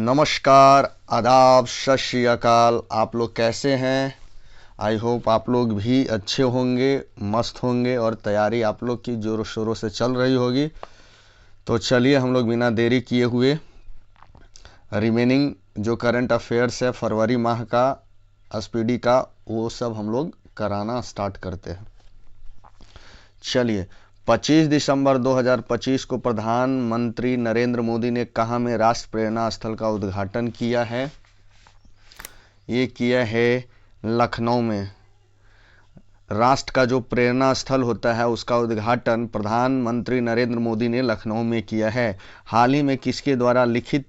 नमस्कार, आदाब, सत श्री अकाल। आप लोग कैसे हैं? आई होप आप लोग भी अच्छे होंगे, मस्त होंगे और तैयारी आप लोग की जोरों शोरों से चल रही होगी। तो चलिए हम लोग बिना देरी किए हुए रिमेनिंग जो करंट अफेयर्स है फरवरी माह का एसपीडी का, वो सब हम लोग कराना स्टार्ट करते हैं। चलिए, 25 दिसंबर 2025 को प्रधानमंत्री नरेंद्र मोदी ने कहाँ में राष्ट्र प्रेरणा स्थल का उद्घाटन किया है? ये किया है लखनऊ में। राष्ट्र का जो प्रेरणा स्थल होता है उसका उद्घाटन प्रधानमंत्री नरेंद्र मोदी ने लखनऊ में किया है। हाल ही में किसके द्वारा लिखित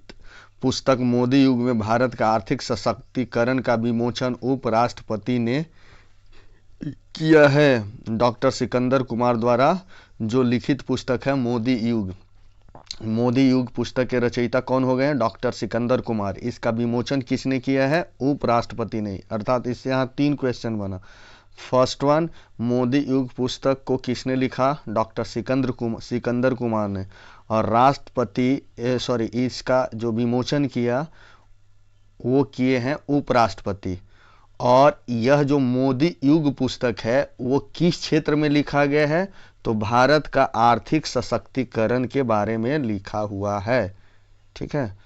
पुस्तक मोदी युग में भारत का आर्थिक सशक्तिकरण का विमोचन उपराष्ट्रपति ने किया है? डॉक्टर सिकंदर कुमार द्वारा जो लिखित पुस्तक है मोदी युग पुस्तक के रचयिता कौन हो गए हैं? डॉक्टर सिकंदर कुमार। इसका विमोचन किसने किया है? उपराष्ट्रपति ने। अर्थात इससे यहाँ 3 क्वेश्चन बना। फर्स्ट वन, मोदी युग पुस्तक को किसने लिखा? डॉक्टर सिकंदर कुमार ने। और इसका जो विमोचन किया वो किए हैं उपराष्ट्रपति। और यह जो मोदी युग पुस्तक है वो किस क्षेत्र में लिखा गया है? तो भारत का आर्थिक सशक्तिकरण के बारे में लिखा हुआ है। ठीक है।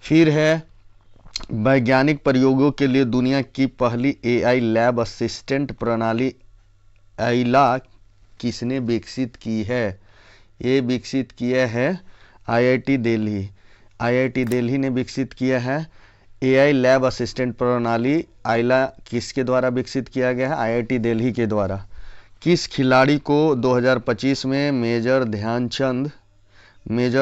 फिर है वैज्ञानिक प्रयोगों के लिए दुनिया की पहली एआई लैब असिस्टेंट प्रणाली आइला किसने विकसित की है? ये विकसित किया है आईआईटी दिल्ली ने विकसित किया है। एआई लैब असिस्टेंट प्रणाली आइला किसके द्वारा विकसित किया गया है? आईआईटी दिल्ली के द्वारा। किस खिलाड़ी को 2025 में मेजर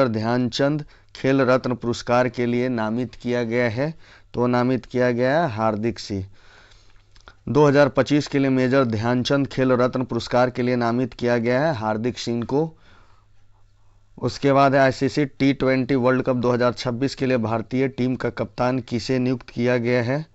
ध्यानचंद खेल रत्न पुरस्कार के लिए नामित किया गया है? तो नामित किया गया है हार्दिक सिंह। 2025 के लिए मेजर ध्यानचंद खेल रत्न पुरस्कार के लिए नामित किया गया है हार्दिक सिंह को। उसके बाद है आईसीसी T20 वर्ल्ड कप 2026 के लिए भारतीय टीम का कप्तान किसे नियुक्त किया गया है?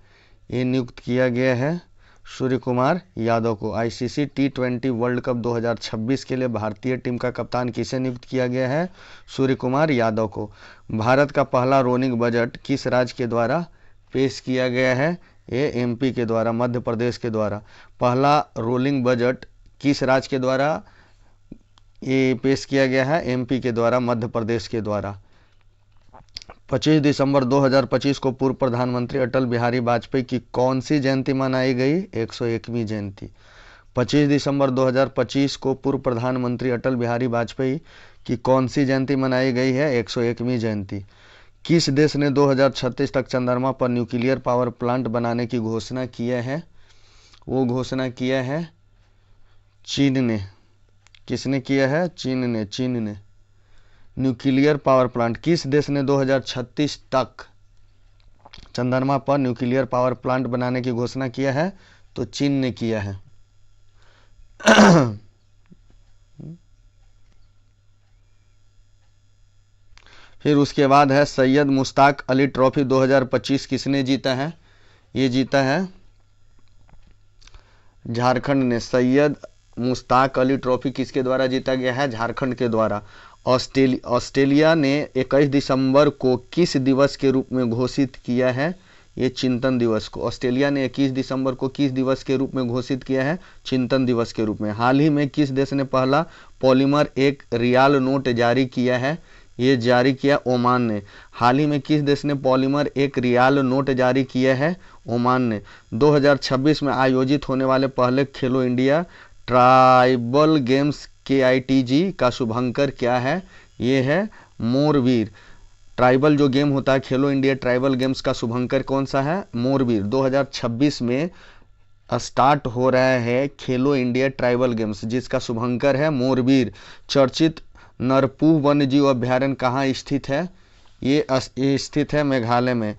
ये नियुक्त किया गया है सूर्य कुमार यादव को। आईसीसी T20 वर्ल्ड कप 2026 के लिए भारतीय टीम का कप्तान किसे नियुक्त किया गया है? सूर्य कुमार यादव को। भारत का पहला रोलिंग बजट किस राज्य के द्वारा पेश किया गया है? ये एमपी के द्वारा, मध्य प्रदेश के द्वारा। पहला रोलिंग बजट किस राज्य के द्वारा ये पेश किया गया है? एमपी के द्वारा, मध्य प्रदेश के द्वारा। 25 दिसंबर 2025 को पूर्व प्रधानमंत्री अटल बिहारी वाजपेयी की कौन सी जयंती मनाई गई? 101वीं जयंती। 25 दिसंबर 2025 को पूर्व प्रधानमंत्री अटल बिहारी वाजपेयी की कौन सी जयंती मनाई गई है? 101वीं जयंती। किस देश ने 2036 तक चंद्रमा पर न्यूक्लियर पावर प्लांट बनाने की घोषणा किया है? वो घोषणा किया है चीन ने। किसने किया है? चीन ने। न्यूक्लियर पावर प्लांट किस देश ने 2036 तक चंद्रमा पर न्यूक्लियर पावर प्लांट बनाने की घोषणा किया है? तो चीन ने किया है। फिर उसके बाद है सैयद मुश्ताक अली ट्रॉफी 2025 किसने जीता है? ये जीता है झारखंड ने। सैयद मुश्ताक अली ट्रॉफी किसके द्वारा जीता गया है? झारखंड के द्वारा। ऑस्ट्रेलिया ने 21 दिसंबर को किस दिवस के रूप में घोषित किया है? ये चिंतन दिवस को। ऑस्ट्रेलिया ने 21 दिसंबर को किस दिवस के रूप में घोषित किया है? चिंतन दिवस के रूप में। हाल ही में किस देश ने पहला पॉलीमर 1 रियाल नोट जारी किया है? ये जारी किया ओमान ने। हाल ही में किस देश ने पॉलीमर 1 रियाल नोट जारी किया है? ओमान ने। 2026 में आयोजित होने वाले पहले खेलो इंडिया ट्राइबल गेम्स KITG का शुभंकर क्या है? ये है मोरवीर। ट्राइबल जो गेम होता है खेलो इंडिया ट्राइबल गेम्स का शुभंकर कौन सा है? मोरवीर। 2026 में स्टार्ट हो रहा है खेलो इंडिया ट्राइबल गेम्स जिसका शुभंकर है मोरवीर। चर्चित नरपू वन्यजीव अभ्यारण्य कहाँ स्थित है? ये स्थित है मेघालय में।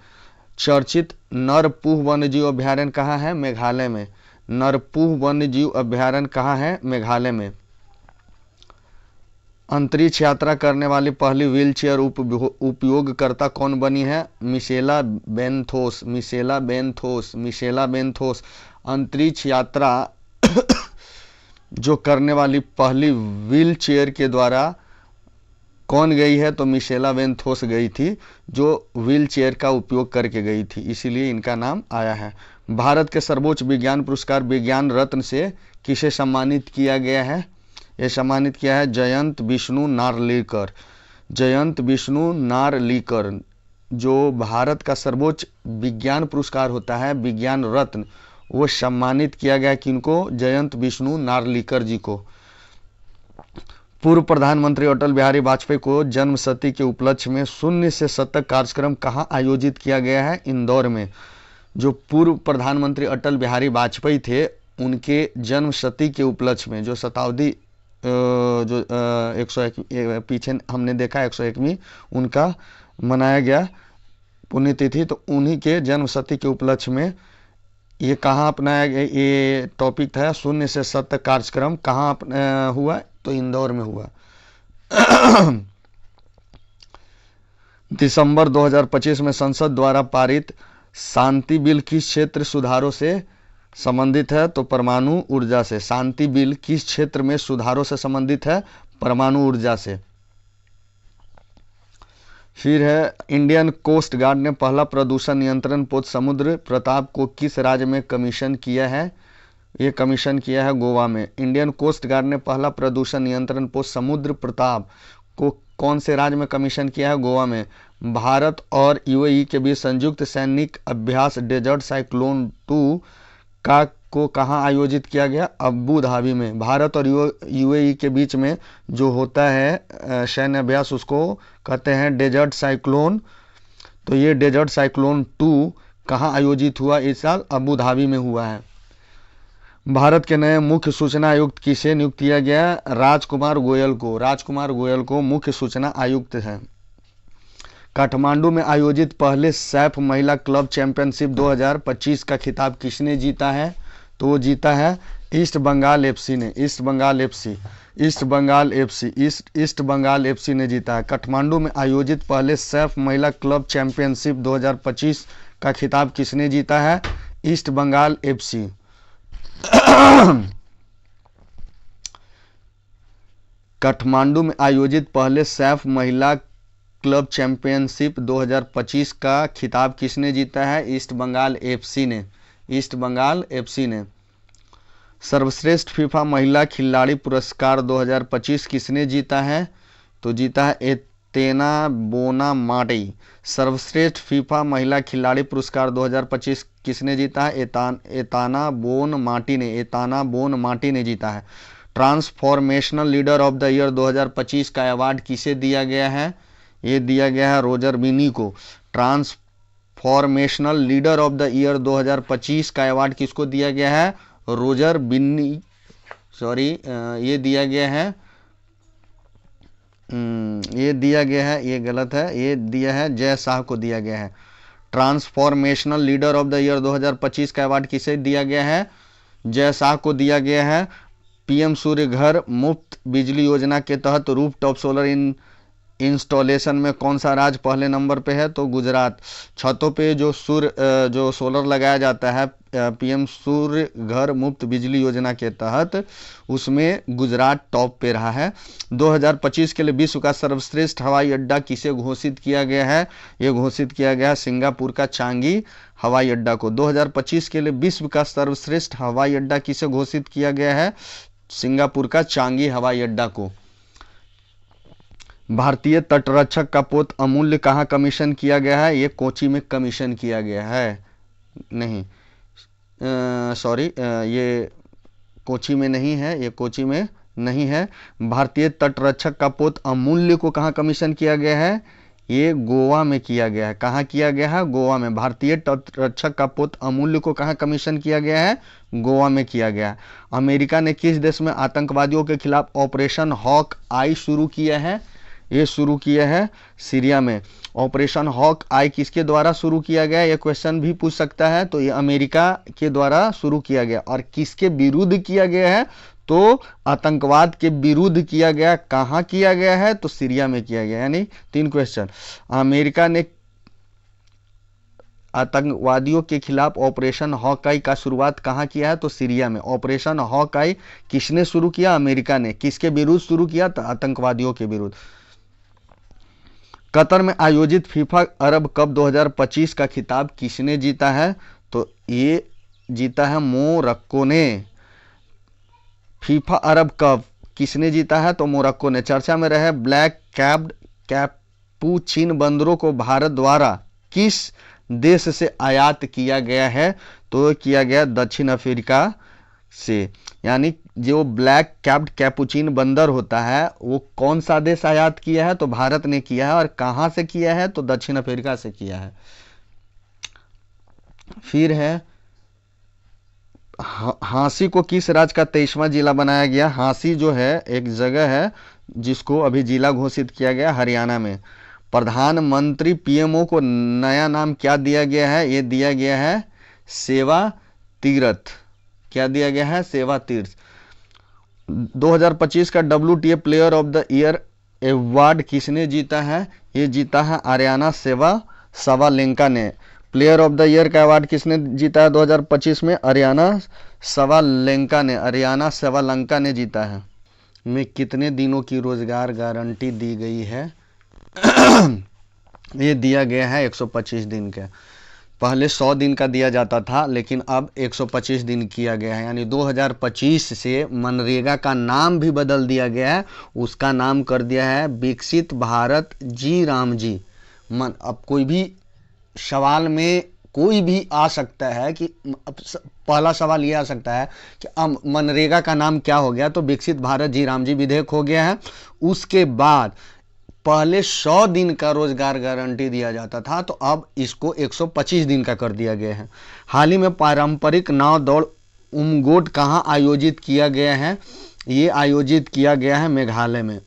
चर्चित नरपूह वन्यजीव अभ्यारण्य कहाँ है? मेघालय में। नरपूह वन्यजीव अभ्यारण्य कहाँ है? मेघालय में। अंतरिक्ष यात्रा करने वाली पहली व्हीलचेयर उपयोगकर्ता कौन बनी है? मिशेला बेंथोस। अंतरिक्ष यात्रा जो करने वाली पहली व्हीलचेयर के द्वारा कौन गई है? तो मिशेला वेंथोस गई थी, जो व्हील चेयर का उपयोग करके गई थी, इसीलिए इनका नाम आया है। भारत के सर्वोच्च विज्ञान पुरस्कार विज्ञान रत्न से किसे सम्मानित किया गया है? ये सम्मानित किया है जयंत विष्णु नार्लिकर। जयंत विष्णु नार्लिकर, जो भारत का सर्वोच्च विज्ञान पुरस्कार होता है विज्ञान रत्न, वो सम्मानित किया गया किनको? जयंत विष्णु नार्लिकर जी को। पूर्व प्रधानमंत्री अटल बिहारी वाजपेयी को जन्मशती के उपलक्ष्य में शून्य से शतक कार्यक्रम कहाँ आयोजित किया गया है? इंदौर में। जो पूर्व प्रधानमंत्री अटल बिहारी वाजपेयी थे, उनके जन्मशती के उपलक्ष्य में, जो शताब्दी जो 101 पीछे हमने देखा 101वीं उनका मनाया गया पुण्यतिथि, तो उन्हीं के जन्मशती के उपलक्ष्य में ये कहाँ अपनाया गया? ये टॉपिक था शून्य से शतक कार्यक्रम कहाँ हुआ? तो इंदौर में हुआ। दिसंबर 2025 में संसद द्वारा पारित शांति बिल किस क्षेत्र सुधारों से संबंधित है? तो परमाणु ऊर्जा से। शांति बिल किस क्षेत्र में सुधारों से संबंधित है? परमाणु ऊर्जा से। फिर है इंडियन कोस्ट गार्ड ने पहला प्रदूषण नियंत्रण पोस्ट समुद्र प्रताप को किस राज्य में कमीशन किया है? ये कमीशन किया है गोवा में। इंडियन कोस्ट गार्ड ने पहला प्रदूषण नियंत्रण पोस्ट समुद्र प्रताप को कौन से राज्य में कमीशन किया है? गोवा में। भारत और यूएई के बीच संयुक्त सैनिक अभ्यास डेजर्ट साइक्लोन 2 को कहाँ आयोजित किया गया? अबू धाबी में। भारत और यूएई के बीच में जो होता है सैन्य अभ्यास, उसको कहते हैं डेजर्ट साइक्लोन। तो ये डेजर्ट साइक्लोन 2 कहाँ आयोजित हुआ इस साल? अबू धाबी में हुआ है। भारत के नए मुख्य सूचना आयुक्त किसे नियुक्त किया गया? राजकुमार गोयल को। राजकुमार गोयल को मुख्य सूचना आयुक्त है। काठमांडू में आयोजित पहले सैफ महिला क्लब चैंपियनशिप 2025 का खिताब किसने जीता है? तो वो जीता है ईस्ट बंगाल एफसी ने। ईस्ट बंगाल एफसी ने जीता है। काठमांडू में आयोजित पहले सैफ महिला क्लब चैंपियनशिप 2025 का खिताब किसने जीता है? East Bengal FC. काठमांडू में आयोजित पहले सैफ महिला क्लब चैंपियनशिप 2025 का खिताब किसने जीता है? ईस्ट बंगाल एफसी ने। ईस्ट बंगाल एफसी ने। सर्वश्रेष्ठ फीफा महिला खिलाड़ी पुरस्कार 2025 किसने जीता है? तो जीता है एतेना बोनामाटी। सर्वश्रेष्ठ फीफा महिला खिलाड़ी पुरस्कार 2025 किसने जीता है? एताना बोनमाटी ने जीता है। Transformational leader of the year 2025 का अवार्ड किसे दिया गया है? ये दिया गया है रोजर बिन्नी को। Transformational leader of the year 2025 का अवार्ड किसको दिया गया है? रोजर बिन्नी। ये दिया गया है, ये गलत है, ये दिया है जय शाह को दिया गया है। Transformational leader of the year 2025 का अवार्ड किसे दिया गया है? जय शाह को दिया गया है। पीएम सूर्य घर मुफ्त बिजली योजना के तहत रूफटॉप सोलर इंस्टॉलेशन में कौन सा राज्य पहले नंबर पे है? तो गुजरात। छतों पे जो सोलर लगाया जाता है पीएम सूर्य घर मुफ्त बिजली योजना के तहत, उसमें गुजरात टॉप पे रहा है। 2025 के लिए विश्व का सर्वश्रेष्ठ हवाई अड्डा किसे घोषित किया गया है? ये घोषित किया गया है सिंगापुर का चांगी हवाई अड्डा को। 2025 के लिए विश्व का सर्वश्रेष्ठ हवाई अड्डा किसे घोषित किया गया है? सिंगापुर का चांगी हवाई अड्डा को। भारतीय तटरक्षक का पोत अमूल्य कहाँ कमीशन किया गया है? ये कोची में कमीशन किया गया है। नहीं, ये कोची में नहीं है, ये कोची में नहीं है। भारतीय तटरक्षक का पोत अमूल्य को कहाँ कमीशन किया गया है? ये गोवा में किया गया है। कहाँ किया गया है? गोवा में। भारतीय तटरक्षक का पोत अमूल्य को कहाँ कमीशन किया गया है? गोवा में किया गया है। अमेरिका ने किस देश में आतंकवादियों के खिलाफ ऑपरेशन हॉक आई शुरू किया है? ये शुरू किया है सीरिया में। ऑपरेशन हॉक आई किसके द्वारा शुरू किया गया? ये क्वेश्चन भी पूछ सकता है। तो ये अमेरिका के द्वारा शुरू किया गया। और किसके विरुद्ध किया गया है? तो आतंकवाद के विरुद्ध किया गया। कहाँ किया गया है? तो सीरिया में किया गया। यानी 3 क्वेश्चन। अमेरिका ने आतंकवादियों के खिलाफ ऑपरेशन हॉकाई का शुरुआत कहाँ किया है? तो सीरिया में। ऑपरेशन हॉकाई किसने शुरू किया? अमेरिका ने। किसके विरुद्ध शुरू किया? तो आतंकवादियों के विरुद्ध। कतर में आयोजित फीफा अरब कप 2025 का खिताब किसने जीता है? तो ये जीता है मोरक्को ने। फीफा अरब कप किसने जीता है? तो मोरक्को ने। चर्चा में रहे ब्लैक कैप्ड कैपुचिन बंदरों को भारत द्वारा किस देश से आयात किया गया है? तो किया गया दक्षिण अफ्रीका से। यानी जो ब्लैक कैप्ड कैपुचिन बंदर होता है वो कौन सा देश आयात किया है? तो भारत ने किया है। और कहां से किया है? तो दक्षिण अफ्रीका से किया है। फिर है हांसी को किस राज्य का 23वां जिला बनाया गया? हांसी जो है एक जगह है जिसको अभी जिला घोषित किया गया हरियाणा में। प्रधानमंत्री पीएमओ को नया नाम क्या दिया गया है? ये दिया गया है सेवा तीर्थ। क्या दिया गया है? सेवा तीर्थ। 2025 का WTA player of the year award किसने जीता है? ये जीता है आर्याना सवालेंका ने। प्लेयर ऑफ द ईयर का अवार्ड किसने जीता है 2025 में? आर्याना सवालेंका ने जीता है। में कितने दिनों की रोजगार गारंटी दी गई है? ये दिया गया है 125 दिन के। पहले 100 दिन का दिया जाता था लेकिन अब 125 दिन किया गया है। यानी 2025 से मनरेगा का नाम भी बदल दिया गया है। उसका नाम कर दिया है विकसित भारत जी राम जी। अब कोई भी सवाल में कोई भी आ सकता है कि पहला सवाल ये आ सकता है कि अब मनरेगा का नाम क्या हो गया? तो विकसित भारत जी राम जी विधेयक हो गया है। उसके बाद पहले 100 दिन का रोजगार गारंटी दिया जाता था तो अब इसको 125 दिन का कर दिया गया है। हाल ही में पारंपरिक नाव दौड़ उमगोट कहाँ आयोजित किया गया है? ये आयोजित किया गया है मेघालय में।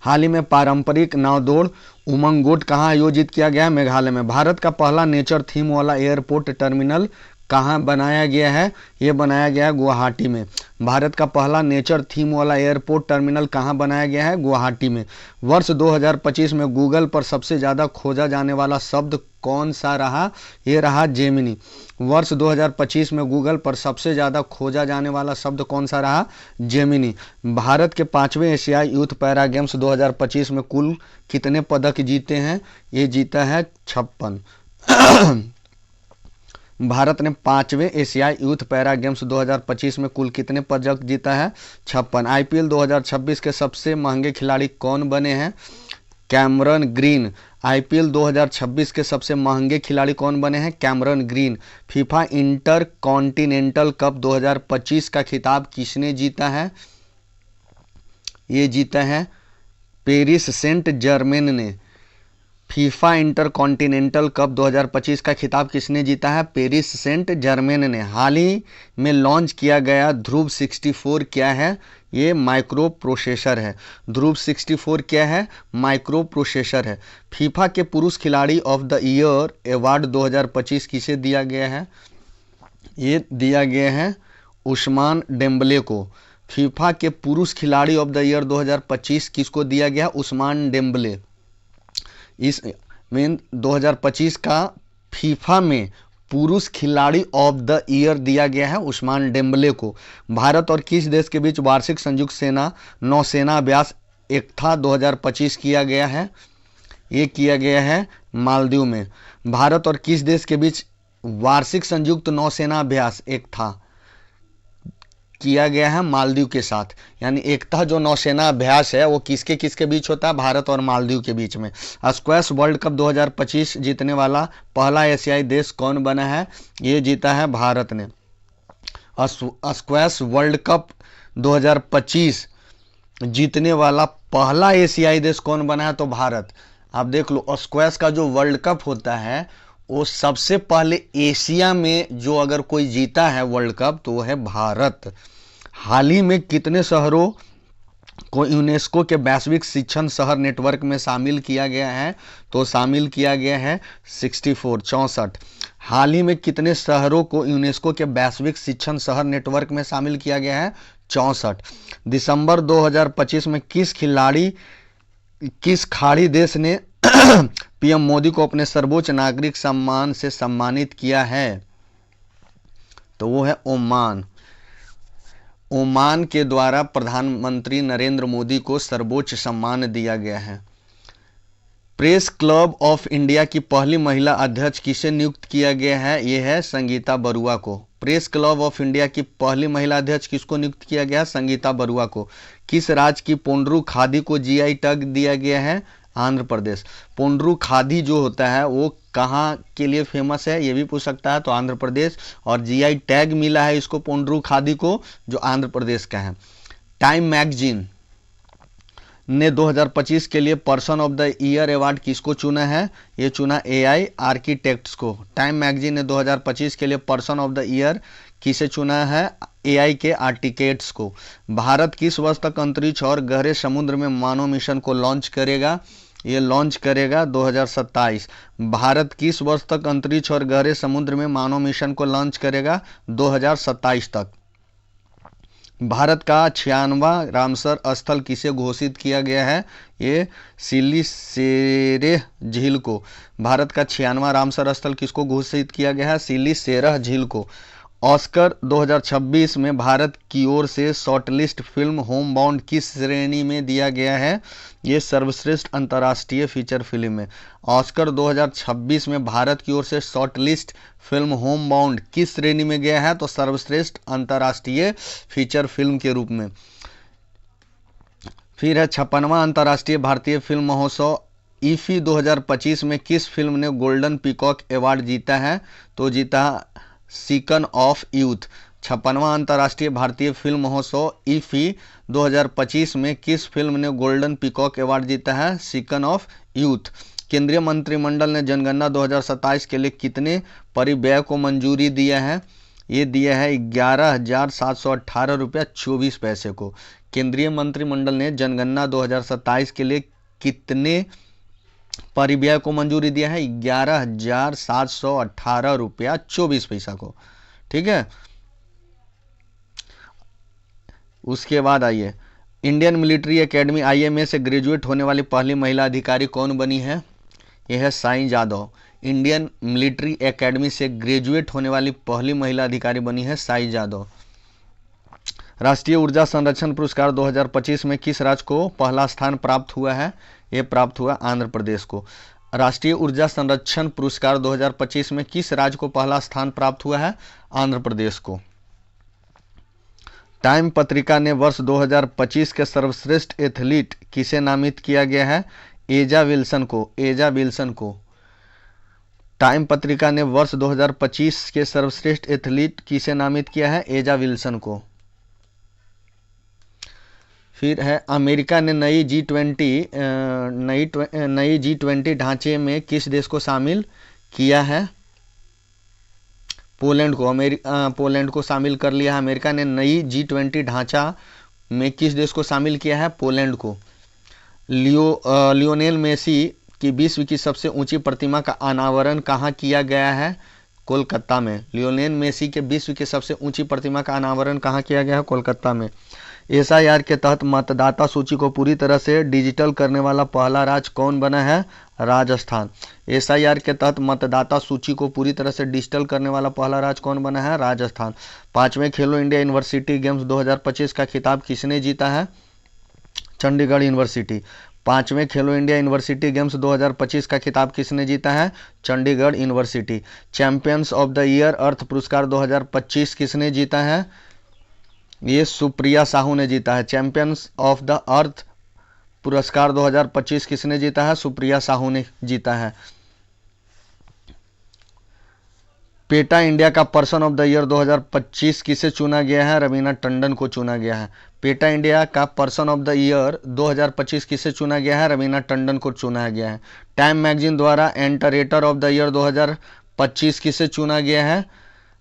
हाल ही में पारंपरिक नाव दौड़ उमंगोट कहाँ आयोजित किया गया है? मेघालय में। भारत का पहला नेचर थीम वाला एयरपोर्ट टर्मिनल कहाँ बनाया गया है? ये बनाया गया है गुवाहाटी में। भारत का पहला नेचर थीम वाला एयरपोर्ट टर्मिनल कहाँ बनाया गया है? गुवाहाटी में। वर्ष 2025 में गूगल पर सबसे ज़्यादा खोजा जाने वाला शब्द कौन सा रहा? ये रहा जेमिनी। वर्ष 2025 में गूगल पर सबसे ज़्यादा खोजा जाने वाला शब्द कौन सा रहा? जेमिनी। भारत के 5वें एशियाई यूथ पैरा गेम्स 2025 में कुल कितने पदक जीते हैं? ये जीता है 56। भारत ने 5वें एशियाई यूथ पैरा गेम्स 2025 में कुल कितने पदक जीता है? 56। आईपीएल 2026 के सबसे महंगे खिलाड़ी कौन बने हैं? Cameron green. आईपीएल 2026 के सबसे महंगे खिलाड़ी कौन बने हैं? Cameron green. FIFA inter continental cup 2025 का खिताब किसने जीता है? ये जीता है पेरिस सेंट जर्मेन ने। फीफा इंटर कॉन्टिनेंटल कप 2025 का खिताब किसने जीता है? पेरिस सेंट जर्मेन ने। हाल ही में लॉन्च किया गया ध्रुव 64 क्या है? ये माइक्रो प्रोसेसर है। ध्रुव 64 क्या है? माइक्रो प्रोसेसर है। फीफा के पुरुष खिलाड़ी ऑफ द ईयर अवार्ड 2025 किसे दिया गया है? ये दिया गया है उस्मान डेम्बले को। फीफा के पुरुष खिलाड़ी ऑफ द ईयर 2025 किसको दिया गया? उस्मान डेम्बले। इस में 2025 का फीफा में पुरुष खिलाड़ी ऑफ द ईयर दिया गया है उस्मान डेम्बले को। भारत और किस देश के बीच वार्षिक संयुक्त नौसेना अभ्यास एकथा 2025 किया गया है? ये किया गया है मालदीव में। भारत और किस देश के बीच वार्षिक संयुक्त नौसेना अभ्यास एकथा किया गया है? मालदीव के साथ। यानी एकता जो नौसेना अभ्यास है वो किसके किसके बीच होता है? भारत और मालदीव के बीच में। स्क्वैश वर्ल्ड कप 2025 जीतने वाला पहला एशियाई देश कौन बना है? ये जीता है भारत ने। स्क्वैश वर्ल्ड कप 2025 जीतने वाला पहला एशियाई देश कौन बना है? तो भारत। आप देख लो स्क्वैश का जो वर्ल्ड कप होता है वो सबसे पहले एशिया में जो अगर कोई जीता है वर्ल्ड कप तो वो है भारत। हाल ही में कितने शहरों को यूनेस्को के वैश्विक शिक्षण शहर नेटवर्क में शामिल किया गया है? तो शामिल किया गया है 64। हाल ही में कितने शहरों को यूनेस्को के वैश्विक शिक्षण शहर नेटवर्क में शामिल किया गया है? 64। दिसंबर 2025 में किस खाड़ी देश ने पीएम मोदी को अपने सर्वोच्च नागरिक सम्मान से सम्मानित किया है? तो वो है ओमान। ओमान के द्वारा प्रधानमंत्री नरेंद्र मोदी को सर्वोच्च सम्मान दिया गया है। प्रेस क्लब ऑफ इंडिया की पहली महिला अध्यक्ष किसे नियुक्त किया गया है? ये है संगीता बरुआ को। प्रेस क्लब ऑफ इंडिया की पहली महिला अध्यक्ष किसको नियुक्त किया गया? संगीता बरुआ को। किस राज्य की पोंड्रू खादी को जीआई टैग दिया गया है? आंध्र प्रदेश। पोंड्रू खादी जो होता है वो कहाँ के लिए फेमस है, ये भी पूछ सकता है, तो आंध्र प्रदेश। और जीआई टैग मिला है इसको पोंड्रू खादी को, जो आंध्र प्रदेश का है। टाइम मैगजीन ने 2025 के लिए person of the year award किसको चुना है? ये चुना एआई आर्किटेक्ट्स को। टाइम मैगजीन ने 2025 के लिए पर्सन ऑफ द ईयर किसे चुना है? एआई के आर्किटेक्ट्स को। भारत किस वर्ष तक अंतरिक्ष और गहरे समुद्र में मानव मिशन को लॉन्च करेगा? ये लॉन्च करेगा 2027। भारत किस वर्ष तक अंतरिक्ष और गहरे समुद्र में मानव मिशन को लॉन्च करेगा? 2027 तक। भारत का 96वां रामसर स्थल किसे घोषित किया गया है? ये सिलीसेरेह झील को। भारत का 96वां रामसर स्थल किसको घोषित किया गया है? सिलीसेरेह झील को। ऑस्कर 2026 में भारत की ओर से शॉर्टलिस्ट फिल्म होम बाउंड किस श्रेणी में दिया गया है? ये सर्वश्रेष्ठ अंतर्राष्ट्रीय फीचर फिल्म है। ऑस्कर 2026 में भारत की ओर से शॉर्टलिस्ट फिल्म होम बाउंड किस श्रेणी में गया है? तो सर्वश्रेष्ठ अंतर्राष्ट्रीय फीचर फिल्म के रूप में। फिर है 56वां अंतर्राष्ट्रीय भारतीय फिल्म महोत्सव ईफी 2025 में किस फिल्म ने गोल्डन पीकॉक अवार्ड जीता है? तो जीता सीकन ऑफ यूथ। 56वां अंतर्राष्ट्रीय भारतीय फिल्म महोत्सव ईफी 2025 में किस फिल्म ने गोल्डन पीकॉक अवार्ड जीता है? सीकन ऑफ यूथ। केंद्रीय मंत्रिमंडल ने जनगणना 2027 के लिए कितने परिव्यय को मंजूरी दिया है? ये दिया है 11,718 रुपया 24 पैसे को। केंद्रीय मंत्रिमंडल ने जनगणना 2027 के लिए कितने परिव्यय को मंजूरी दिया है? 11,718 रुपया 24 पैसा को। ठीक है। उसके बाद आइए, इंडियन मिलिट्री एकेडमी आईएमए से ग्रेजुएट होने वाली पहली महिला अधिकारी कौन बनी है? यह है Sai Jadhav. Indian military academy से ग्रेजुएट होने वाली पहली महिला अधिकारी बनी है साई जादव। राष्ट्रीय ऊर्जा संरक्षण पुरस्कार 2025 में किस राज्य को पहला स्थान प्राप्त हुआ है? ये प्राप्त हुआ आंध्र प्रदेश को। राष्ट्रीय ऊर्जा संरक्षण पुरस्कार 2025 में किस राज्य को पहला स्थान प्राप्त हुआ है? आंध्र प्रदेश को। टाइम पत्रिका ने वर्ष 2025 के सर्वश्रेष्ठ एथलीट किसे नामित किया गया है? एजा विल्सन को। एजा विल्सन को। टाइम पत्रिका ने वर्ष 2025 के सर्वश्रेष्ठ एथलीट किसे नामित किया है? एजा विल्सन को। फिर है, अमेरिका ने नई G20 ढांचे में किस देश को शामिल किया है? पोलैंड को। पोलैंड को शामिल कर लिया है। अमेरिका ने नई G20 ढांचा में किस देश को शामिल किया है? पोलैंड को। लियोनेल मेसी की विश्व की सबसे ऊंची प्रतिमा का अनावरण कहाँ किया गया है? कोलकाता में। लियोनेल मेसी के विश्व की सबसे ऊंची प्रतिमा का अनावरण कहाँ किया गया है? कोलकाता में। एसआईआर के तहत मतदाता सूची को पूरी तरह से डिजिटल करने वाला पहला राज्य कौन बना है? राजस्थान। एसआईआर के तहत मतदाता सूची को पूरी तरह से डिजिटल करने वाला पहला राज्य कौन बना है? राजस्थान। 5वें खेलो इंडिया यूनिवर्सिटी गेम्स 2025 का खिताब किसने जीता है? चंडीगढ़ यूनिवर्सिटी। 5वें खेलो इंडिया यूनिवर्सिटी गेम्स 2025 का खिताब किसने जीता है? Chandigarh university. Champions of the year Earth पुरस्कार 2025 किसने जीता है? ये सुप्रिया साहू ने जीता है। चैंपियंस ऑफ द अर्थ पुरस्कार 2025 किसने जीता है? सुप्रिया साहू ने जीता है। पेटा इंडिया का पर्सन ऑफ द ईयर 2025 किसे चुना गया है? रवीना टंडन को चुना गया है। पेटा इंडिया का पर्सन ऑफ द ईयर 2025 किसे चुना गया है? रवीना टंडन को चुना गया है। टाइम मैगजीन द्वारा एंटरेटर ऑफ द ईयर 2025 किसे चुना गया है?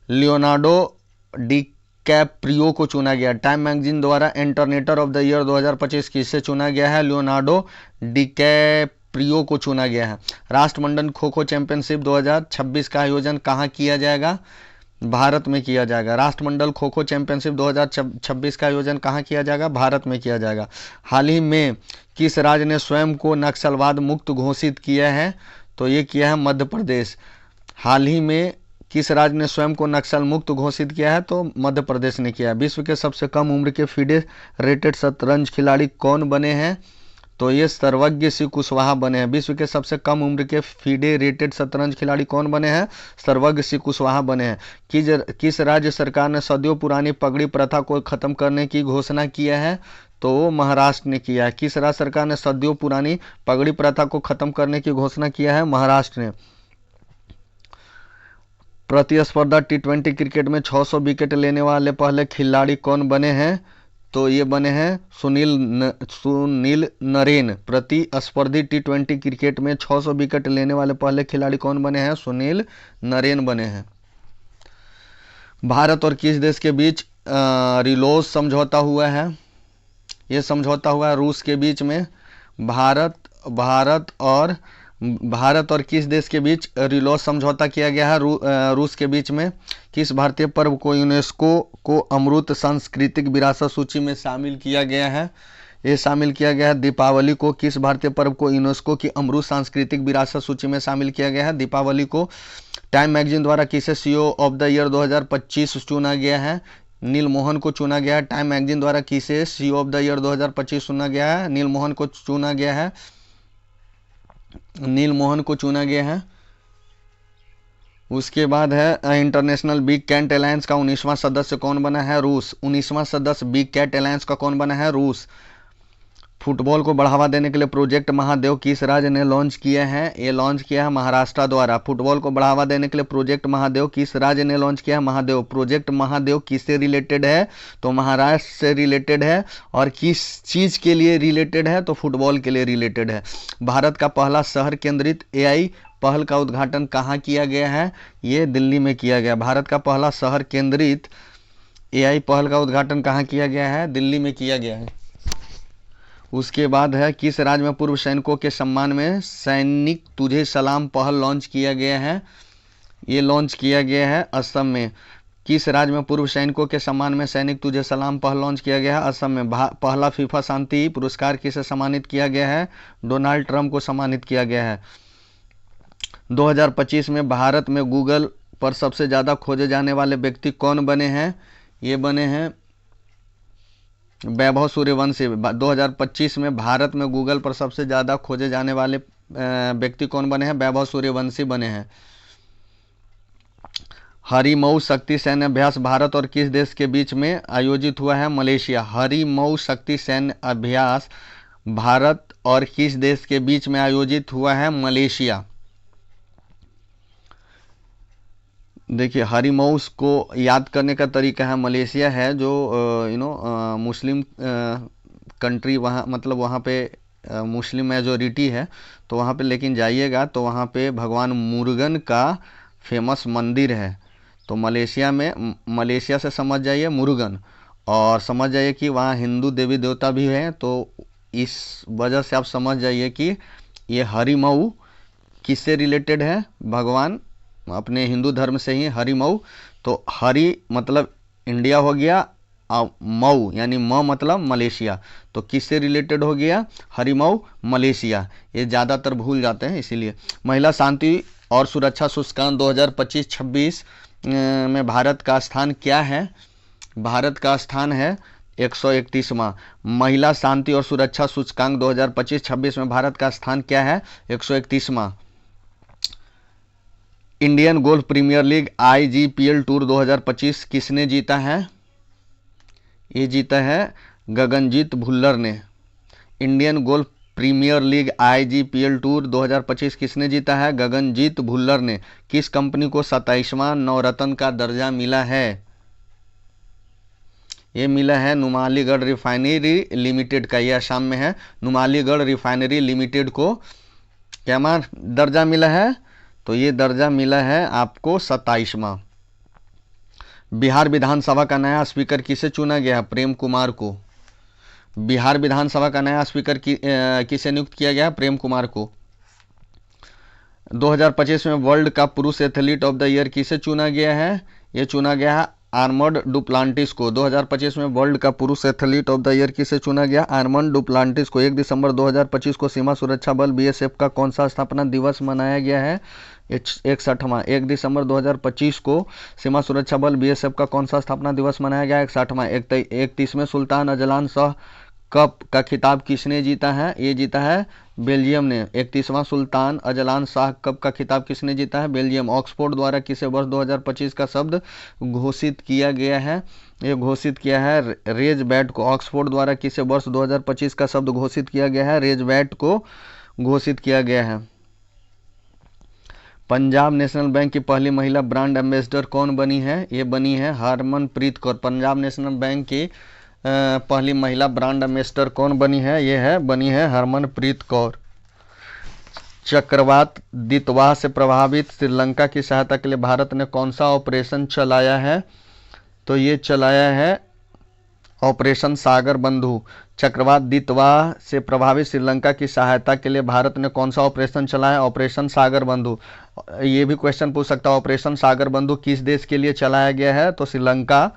लियोनार्डो डिकैप्रियो को चुना गया। टाइम मैगजीन द्वारा एंटरनेटर ऑफ द ईयर 2025 किसे चुना गया है? लियोनार्डो डिकैप्रियो को चुना गया है। राष्ट्रमंडल खो खो चैंपियनशिप 2026 का आयोजन कहाँ किया जाएगा? भारत में किया जाएगा। राष्ट्रमंडल खो खो चैंपियनशिप 2026 का आयोजन कहाँ किया जाएगा? भारत में किया जाएगा। हाल ही में किस राज्य ने स्वयं को नक्सलवाद मुक्त घोषित किया है? तो ये किया है मध्य प्रदेश। हाल ही में किस राज्य ने स्वयं को नक्सल मुक्त घोषित किया है? तो मध्य प्रदेश ने किया है। विश्व के सबसे कम उम्र के FIDE रेटेड शतरंज खिलाड़ी कौन बने हैं? तो ये सर्वज्ञ सिंह कुशवाहा बने हैं। विश्व के सबसे कम उम्र के फीडे रेटेड शतरंज खिलाड़ी कौन बने हैं? सर्वज्ञ सिंह कुशवाहा बने हैं। किस राज्य सरकार ने सदियों पुरानी पगड़ी प्रथा को खत्म करने की घोषणा किया है? तो वो महाराष्ट्र ने किया है। किस राज्य सरकार ने सदियों पुरानी पगड़ी प्रथा को खत्म करने की घोषणा किया है? महाराष्ट्र ने। प्रतिस्पर्धा टी20 क्रिकेट में 600 विकेट लेने वाले पहले खिलाड़ी कौन बने हैं? तो ये बने हैं सुनील नरेन। प्रतिस्पर्धी टी20 क्रिकेट में 600 विकेट लेने वाले पहले खिलाड़ी कौन बने हैं? सुनील नरेन बने हैं। भारत और किस देश के बीच रिलोज समझौता हुआ है? ये समझौता हुआ है रूस के बीच में। भारत और किस देश के बीच रिलोज समझौता किया गया है? रूस के बीच में। किस भारतीय पर्व को यूनेस्को को अमृत सांस्कृतिक विरासत सूची में शामिल किया गया है? ये शामिल किया गया है दीपावली को। किस भारतीय पर्व को यूनेस्को की अमृत सांस्कृतिक विरासत सूची में शामिल किया गया है? दीपावली को। टाइम मैगजीन द्वारा किसे सीईओ ऑफ द ईयर 2025 चुना गया है? नील मोहन को चुना गया है। टाइम मैगजीन द्वारा किसे सीईओ ऑफ द ईयर 2025 चुना गया है? नील मोहन को चुना गया है। नील मोहन को चुना गया है। उसके बाद है इंटरनेशनल बिग कैट अलायंस का 19वां सदस्य कौन बना है? रूस। 19वां सदस्य बिग कैट अलायंस का कौन बना है? रूस। फुटबॉल को बढ़ावा देने के लिए प्रोजेक्ट महादेव किस राज्य ने लॉन्च किया है? ये लॉन्च किया है महाराष्ट्र द्वारा। फुटबॉल को बढ़ावा देने के लिए प्रोजेक्ट महादेव किस राज्य ने लॉन्च किया है? महादेव। प्रोजेक्ट महादेव किससे रिलेटेड है? तो महाराष्ट्र से रिलेटेड है। और किस चीज के लिए रिलेटेड है? तो फुटबॉल के लिए रिलेटेड है। भारत का पहला शहर केंद्रित एआई पहल का उद्घाटन कहाँ किया गया है? ये दिल्ली में किया गया। भारत का पहला शहर केंद्रित एआई पहल का उद्घाटन कहाँ किया गया है? दिल्ली में किया गया है। उसके बाद है किस राज्य में पूर्व सैनिकों के सम्मान में सैनिक तुझे सलाम पहल लॉन्च किया गया है? ये लॉन्च किया गया है असम में। किस राज्य में पूर्व सैनिकों के सम्मान में सैनिक तुझे सलाम पहल लॉन्च किया गया है? असम में। पहला फीफा शांति पुरस्कार किसे सम्मानित किया गया है? डोनाल्ड ट्रंप को सम्मानित किया गया है। 2025 में भारत में गूगल पर सबसे ज़्यादा खोजे जाने वाले व्यक्ति कौन बने हैं? ये बने हैं वैभव सूर्यवंशी। 2025 में भारत में गूगल पर सबसे ज़्यादा खोजे जाने वाले व्यक्ति कौन बने हैं? वैभव सूर्यवंशी बने हैं। हरिमऊ शक्ति सैन्य अभ्यास भारत और किस देश के बीच में आयोजित हुआ है? मलेशिया। हरिमऊ शक्ति सैन्य अभ्यास भारत और किस देश के बीच में आयोजित हुआ है? मलेशिया। देखिए हरिमऊ को याद करने का तरीका है, मलेशिया है जो मुस्लिम कंट्री, वहाँ मतलब वहाँ पे मुस्लिम मेजोरिटी है, तो वहाँ पे लेकिन जाइएगा तो वहाँ पे भगवान मुरुगन का फेमस मंदिर है। तो मलेशिया में, मलेशिया से समझ जाइए मुरुगन, और समझ जाइए कि वहाँ हिंदू देवी देवता भी हैं, तो इस वजह से आप समझ जाइए कि ये हरिमऊ किससे रिलेटेड है? भगवान अपने हिंदू धर्म से ही हरिमऊ। तो हरि मतलब इंडिया हो गया, मऊ यानी म मतलब मलेशिया, तो किससे रिलेटेड हो गया? हरिमऊ मलेशिया। ये ज़्यादातर भूल जाते हैं इसीलिए। महिला शांति और सुरक्षा सूचकांक 2025-26 में भारत का स्थान क्या है? भारत का स्थान है 131वां। महिला शांति और सुरक्षा सूचकांक 2025-26 में भारत का स्थान क्या है? 131वां। Indian golf premier league IGPL tour 2025 किसने जीता है? ये जीता है गगनजीत भुल्लर ने। Indian golf premier league IGPL tour 2025 किसने जीता है? गगनजीत भुल्लर ने। किस कंपनी को 27वां नवरत्न का दर्जा मिला है? ये मिला है नुमालीगढ़ रिफाइनरी लिमिटेड का। ये असम में है। नुमालीगढ़ रिफाइनरी लिमिटेड को क्या दर्जा मिला है? तो ये दर्जा मिला है आपको 27वां। बिहार विधानसभा का नया स्पीकर किसे चुना गया? प्रेम कुमार को। बिहार विधानसभा का नया स्पीकर किसे नियुक्त किया गया? प्रेम कुमार को। 2025 में वर्ल्ड का पुरुष एथलीट ऑफ द ईयर किसे चुना गया है? ये चुना गया है आर्मंड डुप्लांटिस को। 2025 में वर्ल्ड का पुरुष एथलीट ऑफ द ईयर किसे चुना गया? आर्मंड डुप्लांटिस को। 1 दिसंबर 2025 को सीमा सुरक्षा बल BSF का कौन सा स्थापना दिवस मनाया गया है? 61वां। 1 दिसंबर 2025 को सीमा सुरक्षा बल BSF का कौन सा स्थापना दिवस मनाया गया? 61वां। 31वें सुल्तान अजलान शाह कप का खिताब किसने जीता है? ये जीता है बेल्जियम ने। 31वां सुल्तान अजलान शाह कप का खिताब किसने जीता है? बेल्जियम। ऑक्सफोर्ड द्वारा किसे वर्ष 2025 का शब्द घोषित किया गया है? ये घोषित किया है रेज बैट को। ऑक्सफोर्ड द्वारा किसे वर्ष 2025 का शब्द घोषित किया गया है? रेज बैट को घोषित किया गया है। पंजाब नेशनल बैंक की पहली महिला ब्रांड एम्बेसडर कौन बनी है? ये बनी है हरमनप्रीत कौर। पंजाब नेशनल बैंक की पहली महिला ब्रांड एम्बेसडर कौन बनी है? ये बनी है हरमनप्रीत कौर। चक्रवात दितवाह से प्रभावित श्रीलंका की सहायता के लिए भारत ने कौन सा ऑपरेशन चलाया है? तो ये चलाया है ऑपरेशन सागर बंधु। चक्रवात दितवाह से प्रभावित श्रीलंका की सहायता के लिए भारत ने कौन सा ऑपरेशन चलाया? ऑपरेशन सागर बंधु। ये भी क्वेश्चन पूछ सकता है, ऑपरेशन सागर बंधु किस देश के लिए चलाया गया है? तो श्रीलंका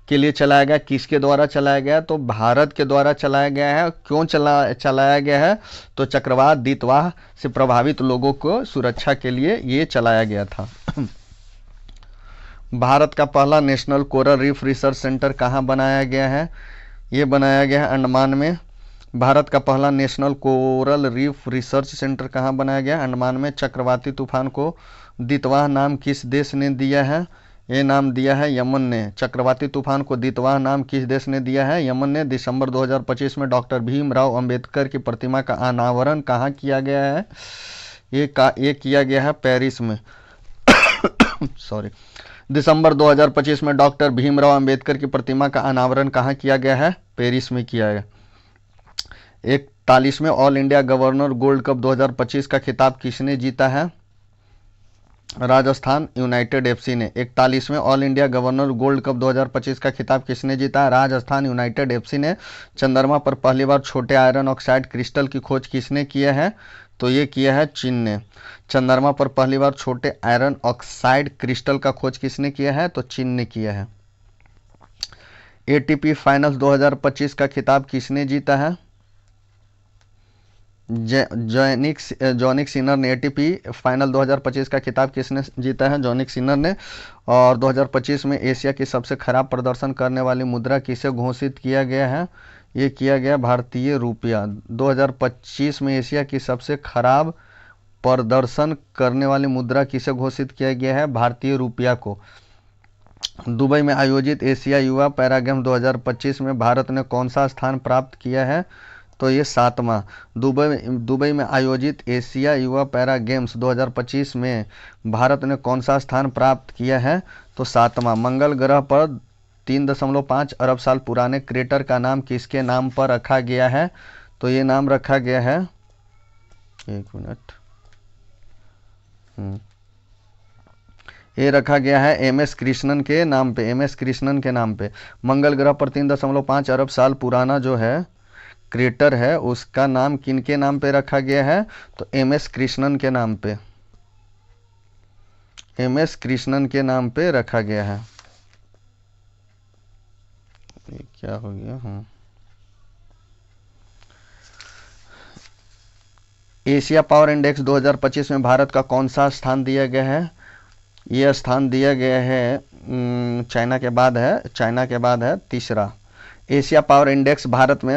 के लिए चलाया गया। किसके द्वारा चलाया गया? तो भारत के द्वारा चलाया गया है। क्यों चलाया गया है? तो चक्रवात दितवाह से प्रभावित लोगों को सुरक्षा के लिए ये चलाया गया था। भारत का पहला national coral reef research centre कहाँ बनाया गया है? ये बनाया गया है अंडमान में। भारत का पहला national coral reef research centre कहाँ बनाया गया? अंडमान में। चक्रवाती तूफान को दितवाह नाम किस देश ने दिया है? ये नाम दिया है यमन ने। चक्रवाती तूफान को दितवाह नाम किस देश ने दिया है? यमन ने। दिसंबर 2025 में डॉक्टर भीमराव अंबेडकर की प्रतिमा का अनावरण कहाँ किया गया है? ये किया गया है पेरिस में। सॉरी, दिसंबर 2025 में डॉक्टर भीमराव अंबेडकर की प्रतिमा का अनावरण कहाँ किया गया है? पेरिस में किया गया। 41वें all India governor gold cup 2025 का खिताब किसने जीता है? राजस्थान यूनाइटेड एफसी ने। 41वें all India governor gold cup 2025 का खिताब किसने जीता है? राजस्थान यूनाइटेड एफसी ने। चंद्रमा पर पहली बार छोटे आयरन ऑक्साइड क्रिस्टल की खोज किसने किया है? तो ये किया है चीन ने। चंद्रमा पर पहली बार छोटे आयरन ऑक्साइड क्रिस्टल का खोज किसने किया है? तो चीन ने किया है। एटीपी फाइनल्स 2025 का खिताब किसने जीता है? जॉनिक सिनर ने। एटीपी फाइनल 2025 का खिताब किसने जीता है? जॉनिक सिनर ने। और 2025 में एशिया की सबसे खराब प्रदर्शन करने वाली मुद्रा किसे घोषित किया गया है? ये किया गया भारतीय रुपया। 2025 में एशिया की सबसे खराब प्रदर्शन करने वाली मुद्रा किसे घोषित किया गया है? भारतीय रुपया को। दुबई में आयोजित एशिया युवा पैरा गेम्स 2025 में भारत ने कौन सा स्थान प्राप्त किया है? तो ये 7वां। दुबई में आयोजित एशिया युवा पैरा गेम्स 2025 में भारत ने कौन सा स्थान प्राप्त किया है? तो 7वां। मंगल ग्रह पर 3.5 अरब साल पुराने क्रेटर का नाम किसके नाम पर रखा गया है? तो ये नाम रखा गया है, एक मिनट, ये रखा गया है एम.एस. कृष्णन के नाम पे। एम.एस. कृष्णन के नाम पे मंगल ग्रह पर 3.5 अरब साल पुराना जो है क्रेटर है उसका नाम किनके नाम पे रखा गया है? तो एम.एस. कृष्णन के नाम पे। एम.एस. कृष्णन के नाम पे रखा गया है। ये क्या हो गया? एशिया पावर इंडेक्स 2025 में भारत का कौन सा स्थान दिया गया है? यह स्थान दिया गया है चाइना के बाद है। चाइना के बाद है तीसरा। एशिया पावर इंडेक्स भारत में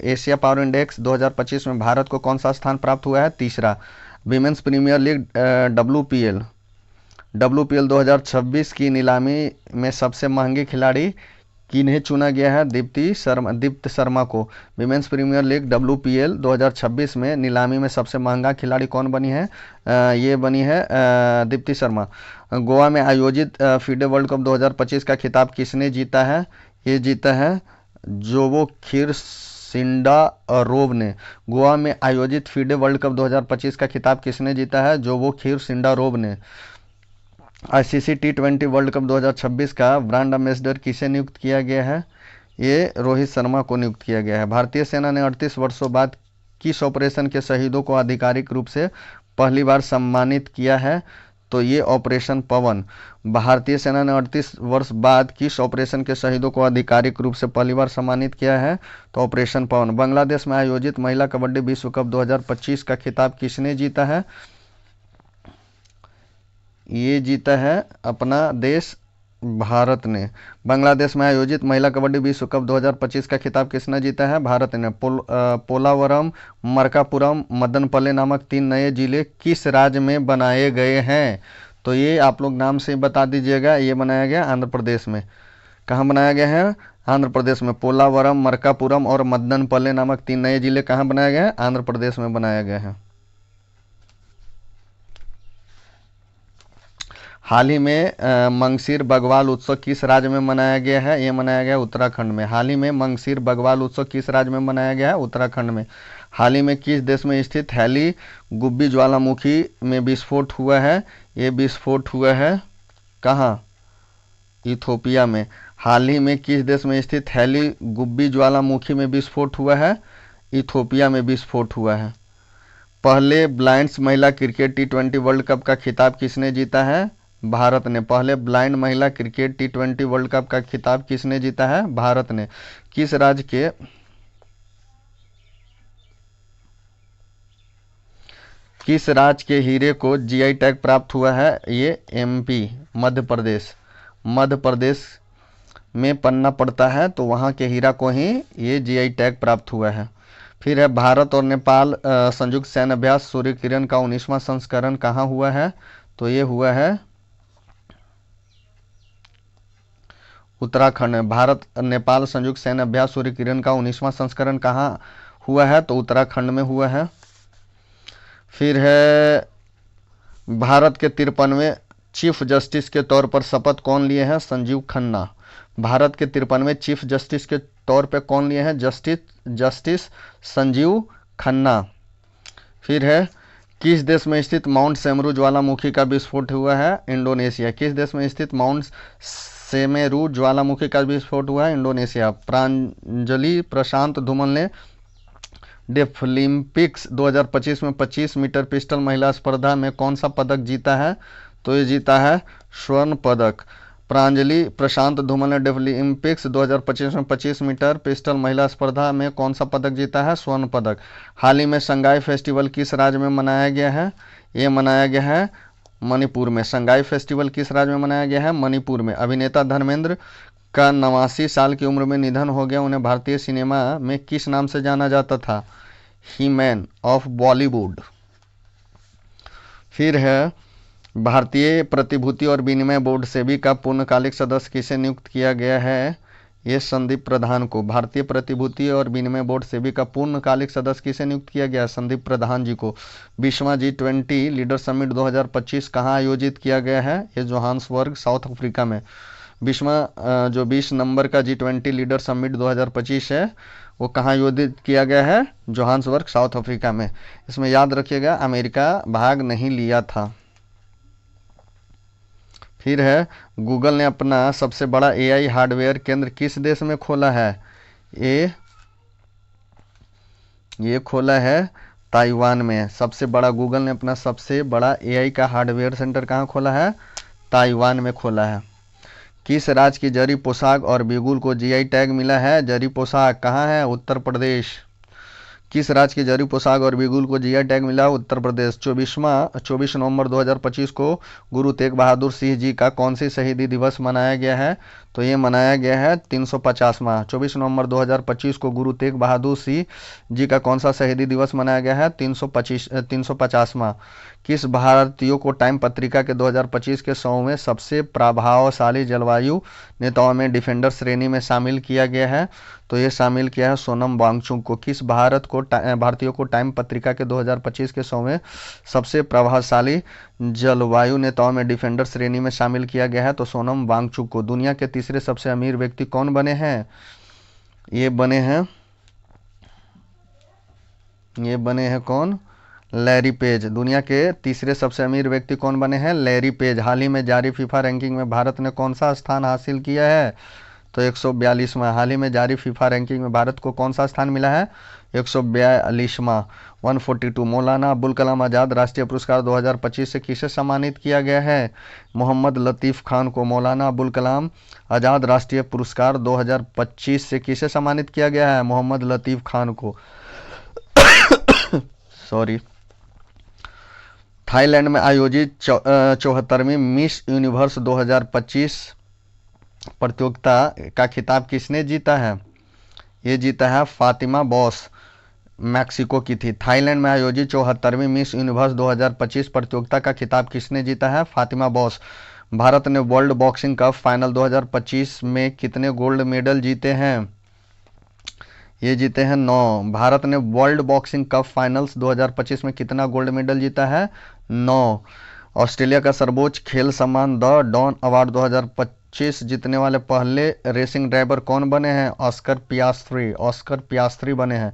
एशिया पावर इंडेक्स 2025 में भारत को कौन सा स्थान प्राप्त हुआ है? तीसरा। विमेंस प्रीमियर लीग WPL 2026 की नीलामी में सबसे महंगे खिलाड़ी किन्हें चुना गया है? दीप्ति शर्मा को। विमेंस प्रीमियर लीग WPL 2026 में नीलामी में सबसे महंगा खिलाड़ी कौन बनी है? ये बनी है दीप्ति शर्मा। गोवा में आयोजित फीडे वर्ल्ड कप 2025 का खिताब किसने जीता है? ये जीता है जोवो खीरसिंडारोव ने। गोवा में आयोजित फीडे वर्ल्ड कप 2025 का खिताब किसने जीता है? जोवो खीरसिंडारोव ने। ICC T20 वर्ल्ड कप 2026 का ब्रांड एम्बेसडर किसे नियुक्त किया गया है? ये रोहित शर्मा को नियुक्त किया गया है। भारतीय सेना ने 38 वर्षों बाद किस ऑपरेशन के शहीदों को आधिकारिक रूप से पहली बार सम्मानित किया है? तो ये ऑपरेशन पवन। भारतीय सेना ने 38 वर्ष बाद किस ऑपरेशन के शहीदों को आधिकारिक रूप से पहली बार सम्मानित किया है? तो ऑपरेशन पवन। बांग्लादेश में आयोजित महिला कबड्डी विश्व कप 2025 का खिताब किसने जीता है? ये जीता है अपना देश भारत ने। बांग्लादेश में आयोजित महिला कबड्डी विश्व कप 2025 का खिताब किसने जीता है? भारत ने। पोलावरम, मरकापुरम, मदनपल्ले नामक 3 नए जिले किस राज्य में बनाए गए हैं? तो ये आप लोग नाम से बता दीजिएगा। ये बनाया गया आंध्र प्रदेश में। कहाँ बनाया गया है? आंध्र प्रदेश में। पोलावरम, मरकापुरम और मदनपल्ले नामक 3 नए जिले कहाँ बनाए गए हैं? आंध्र प्रदेश में बनाया गया है। हाल ही में मंगसिर बग्वाल उत्सव किस राज्य में मनाया गया है? ये मनाया गया उत्तराखंड में। हाल ही में मंगसिर बग्वाल उत्सव किस राज्य में मनाया गया है? उत्तराखंड में। हाल ही में किस देश में स्थित हैली गुब्बी ज्वालामुखी में विस्फोट हुआ है? ये विस्फोट हुआ है कहाँ? इथोपिया में। हाल ही में किस देश में स्थित हैली गुब्बी ज्वालामुखी में विस्फोट हुआ है? इथोपिया में विस्फोट हुआ है। पहले ब्लाइंड्स महिला क्रिकेट T20 वर्ल्ड कप का खिताब किसने जीता है? भारत ने। पहले ब्लाइंड महिला क्रिकेट T20 वर्ल्ड कप का खिताब किसने जीता है? भारत ने। किस राज्य के हीरे को जीआई टैग प्राप्त हुआ है? ये MP, मध्य प्रदेश। मध्य प्रदेश में पन्ना पड़ता है, तो वहाँ के हीरा को ही ये जीआई टैग प्राप्त हुआ है। फिर है भारत और नेपाल संयुक्त सैन्य अभ्यास सूर्य किरण का 19वां संस्करण कहाँ हुआ है? तो ये हुआ है उत्तराखंड में। भारत नेपाल संयुक्त सैन्य अभ्यास सूर्य किरण का 19वां संस्करण कहाँ हुआ है? तो उत्तराखंड में हुआ है। फिर है भारत के 53वें चीफ जस्टिस के तौर पर शपथ कौन लिए हैं? संजीव खन्ना। भारत के 53वें चीफ जस्टिस के तौर पे कौन लिए हैं? जस्टिस संजीव खन्ना। फिर है किस देश में स्थित माउंट सेमरू ज्वालामुखी का विस्फोट हुआ है? इंडोनेशिया। किस देश में स्थित माउंट सेमेरू ज्वालामुखी का विस्फोट हुआ है? इंडोनेशिया। प्रांजलि प्रशांत धूमल ने डेफलिम्पिक्स 2025 में 25 मीटर पिस्टल महिला स्पर्धा में कौन सा पदक जीता है? तो ये जीता है स्वर्ण पदक। प्रांजलि प्रशांत धूमल ने डेफलिम्पिक्स 2025 में 25 मीटर पिस्टल महिला स्पर्धा में कौन सा पदक जीता है? स्वर्ण पदक। हाल ही में शंघाई फेस्टिवल किस राज्य में मनाया गया है? ये मनाया गया है मणिपुर में। शंघाई फेस्टिवल किस राज्य में मनाया गया है? मणिपुर में। अभिनेता धर्मेंद्र का 89 साल की उम्र में निधन हो गया। उन्हें भारतीय सिनेमा में किस नाम से जाना जाता था? ही मैन ऑफ बॉलीवुड। फिर है भारतीय प्रतिभूति और विनिमय बोर्ड सेबी का पूर्णकालिक सदस्य किसे नियुक्त किया गया है? ये संदीप प्रधान को। भारतीय प्रतिभूति और विनिमय बोर्ड सेबी का पूर्णकालिक सदस्य किसे नियुक्त किया गया? संदीप प्रधान जी को। 20वां G20 लीडर समिट 2025 कहाँ आयोजित किया गया है? ये जोहान्सबर्ग, साउथ अफ्रीका में। 20 नंबर का G20 लीडर समिट 2025 है, वो कहाँ आयोजित किया गया है? जोहान्सबर्ग, साउथ अफ्रीका में। इसमें याद रखिएगा अमेरिका भाग नहीं लिया था। फिर है गूगल ने अपना सबसे बड़ा AI हार्डवेयर केंद्र किस देश में खोला है? ये खोला है ताइवान में। सबसे बड़ा गूगल ने अपना सबसे बड़ा AI का हार्डवेयर सेंटर कहाँ खोला है? ताइवान में खोला है। किस राज्य की जरी पोशाक और बिगुल को जीआई टैग मिला है? जरी पोशाक कहाँ है? उत्तर प्रदेश। किस राज्य की जरी पोशाक और बिगुल को जीआई टैग मिला? उत्तर प्रदेश। 24 नवंबर 2025 को गुरु तेग बहादुर सिंह जी का कौन सी शहीदी दिवस मनाया गया है? तो ये मनाया गया है 350वां। 24 नवंबर 2025 को गुरु तेग बहादुर सिंह जी का कौन सा शहीदी दिवस मनाया गया है? 350वां। किस भारतीय को टाइम पत्रिका के 2025 के 100वें सबसे प्रभावशाली जलवायु नेताओं में डिफेंडर श्रेणी में शामिल किया गया है? तो ये शामिल किया है सोनम वांगचुक को। किस भारतीय को टाइम पत्रिका के 2025 के 100वें सबसे प्रभावशाली जलवायु नेताओं में डिफेंडर श्रेणी में शामिल किया गया है? तो सोनम वांगचुक को। दुनिया के तीसरे सबसे अमीर व्यक्ति कौन बने हैं? ये बने हैं कौन? Larry page. दुनिया के तीसरे सबसे अमीर व्यक्ति कौन बने हैं? Larry page. हाल ही में जारी फीफा रैंकिंग में भारत ने कौन सा स्थान हासिल किया है? तो 142वां। हाल ही में जारी फीफा रैंकिंग में भारत को कौन सा स्थान मिला है? 142वां। 142। मौलाना अबुल कलाम आज़ाद राष्ट्रीय पुरस्कार 2025 से किसे सम्मानित किया गया है? मोहम्मद लतीफ़ खान को। मौलाना अबुल कलाम आज़ाद राष्ट्रीय पुरस्कार 2025 से किसे सम्मानित किया गया है? मोहम्मद लतीफ़ खान को। सॉरी। थाईलैंड में आयोजित 74वीं मिस यूनिवर्स 2025 प्रतियोगिता का खिताब किसने जीता है? ये जीता है फातिमा बॉस, मैक्सिको की थी। थाईलैंड में आयोजित 74वीं मिस यूनिवर्स 2025 प्रतियोगिता का खिताब किसने जीता है? फातिमा बॉस। भारत ने वर्ल्ड बॉक्सिंग कप फाइनल 2025 में कितने गोल्ड मेडल जीते हैं? ये जीते हैं 9। भारत ने वर्ल्ड बॉक्सिंग कप फाइनल्स 2025 में कितना गोल्ड मेडल जीता है? 9। ऑस्ट्रेलिया का सर्वोच्च खेल सम्मान द डॉन अवार्ड 2025 जीतने वाले पहले रेसिंग ड्राइवर कौन बने हैं? Oscar Piastri. ऑस्कर पियास्त्री बने हैं।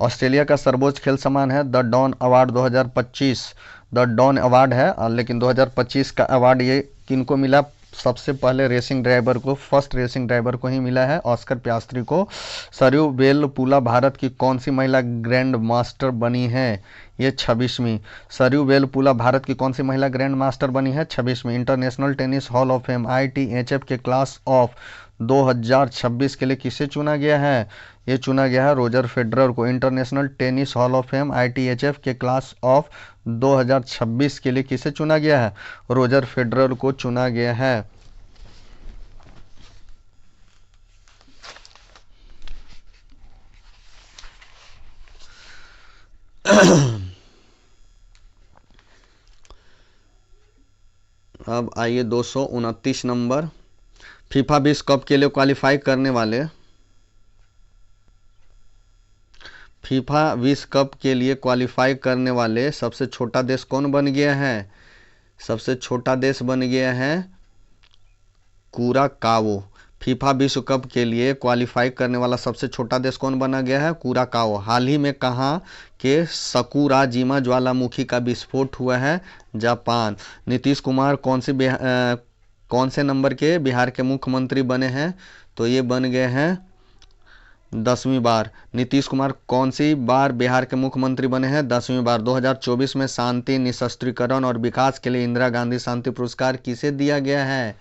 ऑस्ट्रेलिया का सर्वोच्च खेल सम्मान है the Don award 2025। The Don award है, लेकिन 2025 का अवार्ड ये किनको मिला? सबसे पहले रेसिंग ड्राइवर को, फर्स्ट रेसिंग ड्राइवर को ही मिला है, ऑस्कर पियास्त्री को। सरयू वेलपुला भारत की कौन सी महिला ग्रैंड मास्टर बनी है? ये 26वीं। सरयू वेलपुला भारत की कौन सी महिला ग्रैंड मास्टर बनी है? 26वीं। International tennis hall of fame ITHF के क्लास ऑफ 2026 के लिए किसे चुना गया है? ये चुना गया है रोजर फेडरर को। International tennis hall of fame ITHF के क्लास ऑफ 2026 के लिए किसे चुना गया है? रोजर फेडरर को चुना गया है। अब आइए 229 नंबर। फीफा विश्व कप के लिए क्वालिफाई करने वाले फीफा विश्व कप के लिए क्वालिफाई करने वाले सबसे छोटा देश कौन बन गया है? सबसे छोटा देश बन गया है कुराकाओ। फीफा विश्व कप के लिए क्वालिफाई करने वाला सबसे छोटा देश कौन बना गया है? कुराकाओ। हाल ही में कहाँ के सकुराजिमा ज्वालामुखी का विस्फोट हुआ है? जापान। नीतीश कुमार कौन से नंबर के बिहार के मुख्यमंत्री बने हैं? तो ये बन गए हैं 10वीं बार। नीतीश कुमार कौन सी बार बिहार के मुख्यमंत्री बने हैं? 10वीं बार। 2024 में शांति, निशस्त्रीकरण और विकास के लिए इंदिरा गांधी शांति पुरस्कार किसे दिया गया है?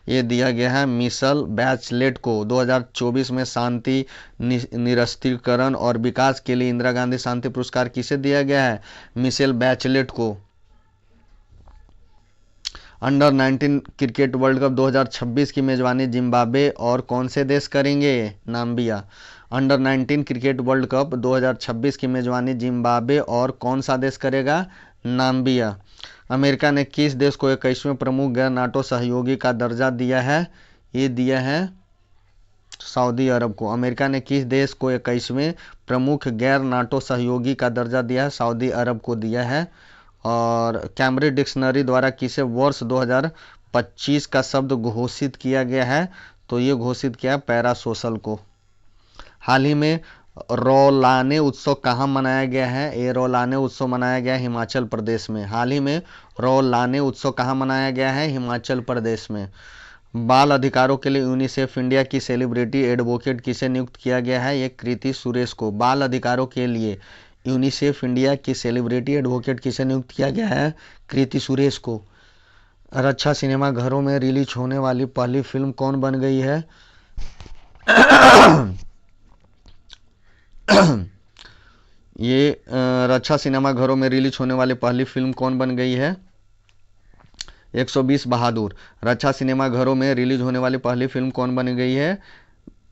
ये दिया गया है मिशेल बैचलेट को। 2024 में शांति, निरस्त्रीकरण और विकास के लिए इंदिरा गांधी शांति पुरस्कार किसे दिया गया है? मिशेल बैचलेट को। अंडर 19 क्रिकेट वर्ल्ड कप 2026 की मेजबानी जिम्बाब्वे और कौन से देश करेंगे? Namibia. Under 19 cricket world cup 2026 की मेजबानी जिम्बाब्वे और कौन सा देश करेगा? नाम्बिया। अमेरिका ने किस देश को 21वें प्रमुख गैर नाटो सहयोगी का दर्जा दिया है? ये दिया है सऊदी अरब को। अमेरिका ने किस देश को 21वें प्रमुख गैर नाटो सहयोगी का दर्जा दिया है? सऊदी अरब को दिया है। और कैम्ब्रिज डिक्शनरी द्वारा किसे वर्ष 2025 का शब्द घोषित किया गया है? तो ये घोषित किया पैरासोशल को। हाल ही में रौलाने उत्सव कहाँ मनाया गया है? ये रौलाने उत्सव मनाया गया है हिमाचल प्रदेश में। हाल ही में रौलाने उत्सव कहाँ मनाया गया है? हिमाचल प्रदेश में। बाल अधिकारों के लिए यूनिसेफ इंडिया की सेलिब्रिटी एडवोकेट किसे नियुक्त किया गया है? ये कृति सुरेश को। बाल अधिकारों के लिए यूनिसेफ इंडिया की सेलिब्रिटी एडवोकेट किसे नियुक्त किया गया है? कृति सुरेश को। रक्षा सिनेमा घरों में रिलीज होने वाली पहली फिल्म कौन बन गई है? ये रक्षा सिनेमा घरों में रिलीज होने वाली पहली फिल्म कौन बन गई है? 120 बहादुर। रक्षा सिनेमा घरों में रिलीज होने वाली पहली फिल्म कौन बन गई है?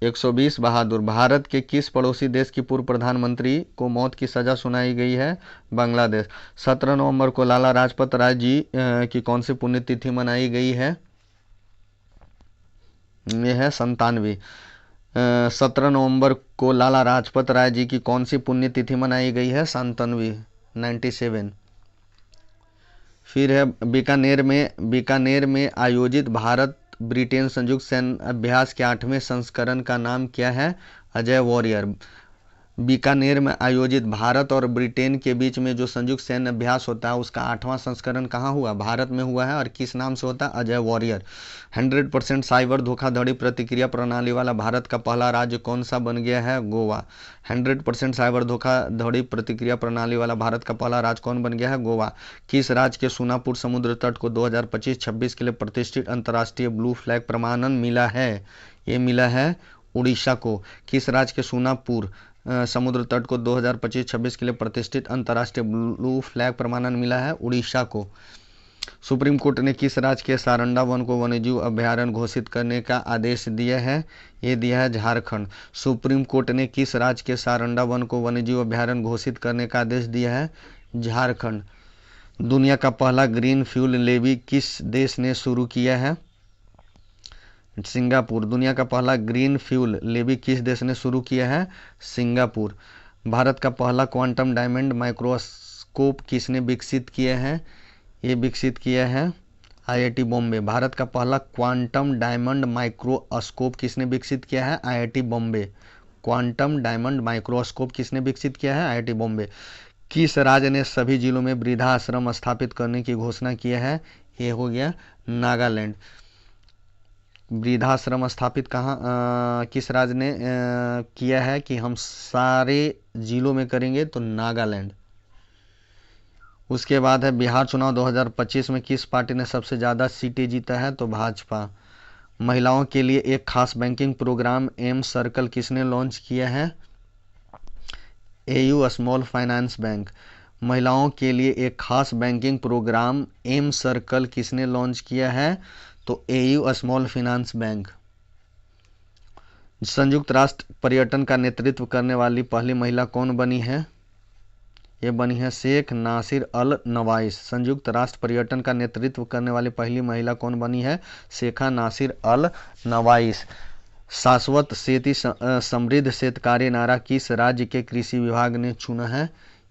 120 बहादुर। भारत के किस पड़ोसी देश की पूर्व प्रधानमंत्री को मौत की सजा सुनाई गई है? बांग्लादेश। 17 नवंबर को लाला लाजपत राय जी की कौन सी पुण्यतिथि मनाई गई है? यह है 97वीं। 17 नवंबर को लाला लाजपत राय जी की कौन सी पुण्यतिथि मनाई गई है? 97वीं, 97। फिर है बीकानेर में आयोजित भारत ब्रिटेन संयुक्त सैन्य अभ्यास के 8वें संस्करण का नाम क्या है? अजय वॉरियर। बीकानेर में आयोजित भारत और ब्रिटेन के बीच में जो संयुक्त सैन्य अभ्यास होता है उसका 8वां संस्करण कहाँ हुआ? भारत में हुआ है। और किस नाम से होता है? अजय वॉरियर। 100% साइबर धोखाधड़ी प्रतिक्रिया प्रणाली वाला भारत का पहला राज्य कौन सा बन गया है? गोवा। 100% साइबर धोखाधड़ी प्रतिक्रिया प्रणाली वाला भारत का पहला राज्य कौन बन गया है? गोवा। किस राज्य के सोनापुर समुद्र तट को 2025-26 के लिए प्रतिष्ठित अंतर्राष्ट्रीय ब्लू फ्लैग प्रमाणन मिला है? ये मिला है उड़ीसा को। किस राज्य के सोनापुर समुद्र तट को 2025-26 के लिए प्रतिष्ठित अंतर्राष्ट्रीय ब्लू फ्लैग प्रमाणन मिला है? उड़ीसा को। सुप्रीम कोर्ट ने किस राज्य के सारंडा वन को वन्यजीव अभयारण्य घोषित करने का आदेश दिया है? ये दिया है झारखंड। सुप्रीम कोर्ट ने किस राज्य के सारंडा वन को वन्यजीव अभयारण्य घोषित करने का आदेश दिया है? झारखंड। दुनिया का पहला ग्रीन फ्यूल लेवी किस देश ने शुरू किया है? सिंगापुर। दुनिया का पहला ग्रीन फ्यूल लेवी किस देश ने शुरू किया है? सिंगापुर। भारत का पहला क्वांटम डायमंड माइक्रोस्कोप किसने विकसित किया है? ये विकसित किया है आईआईटी बॉम्बे। भारत का पहला क्वांटम डायमंड माइक्रोस्कोप किसने विकसित किया है? IIT Bombay. Quantum diamond microscope किसने विकसित किया है? आईआईटी बॉम्बे। किस राज्य ने सभी जिलों में वृद्धाश्रम स्थापित करने की घोषणा की है? ये हो गया नागालैंड। वृद्धाश्रम स्थापित कहाँ किस राज्य ने किया है कि हम सारे जिलों में करेंगे? तो नागालैंड। उसके बाद है बिहार चुनाव 2025 में किस पार्टी ने सबसे ज़्यादा सीटें जीता है? तो भाजपा। महिलाओं के लिए एक खास बैंकिंग प्रोग्राम एम सर्कल किसने लॉन्च किया है? AU small finance bank. महिलाओं के लिए एक खास बैंकिंग प्रोग्राम एम सर्कल किसने लॉन्च किया है? तो एयू स्मॉल फाइनेंस बैंक। संयुक्त राष्ट्र पर्यटन का नेतृत्व करने वाली पहली महिला कौन बनी है? ये बनी है शेख नासिर अल नवाइस। संयुक्त राष्ट्र पर्यटन का नेतृत्व करने वाली पहली महिला कौन बनी है? शेखा नासिर अल नवाइस। शाश्वत खेती समृद्ध शेतकारी नारा किस राज्य के कृषि विभाग ने चुना है?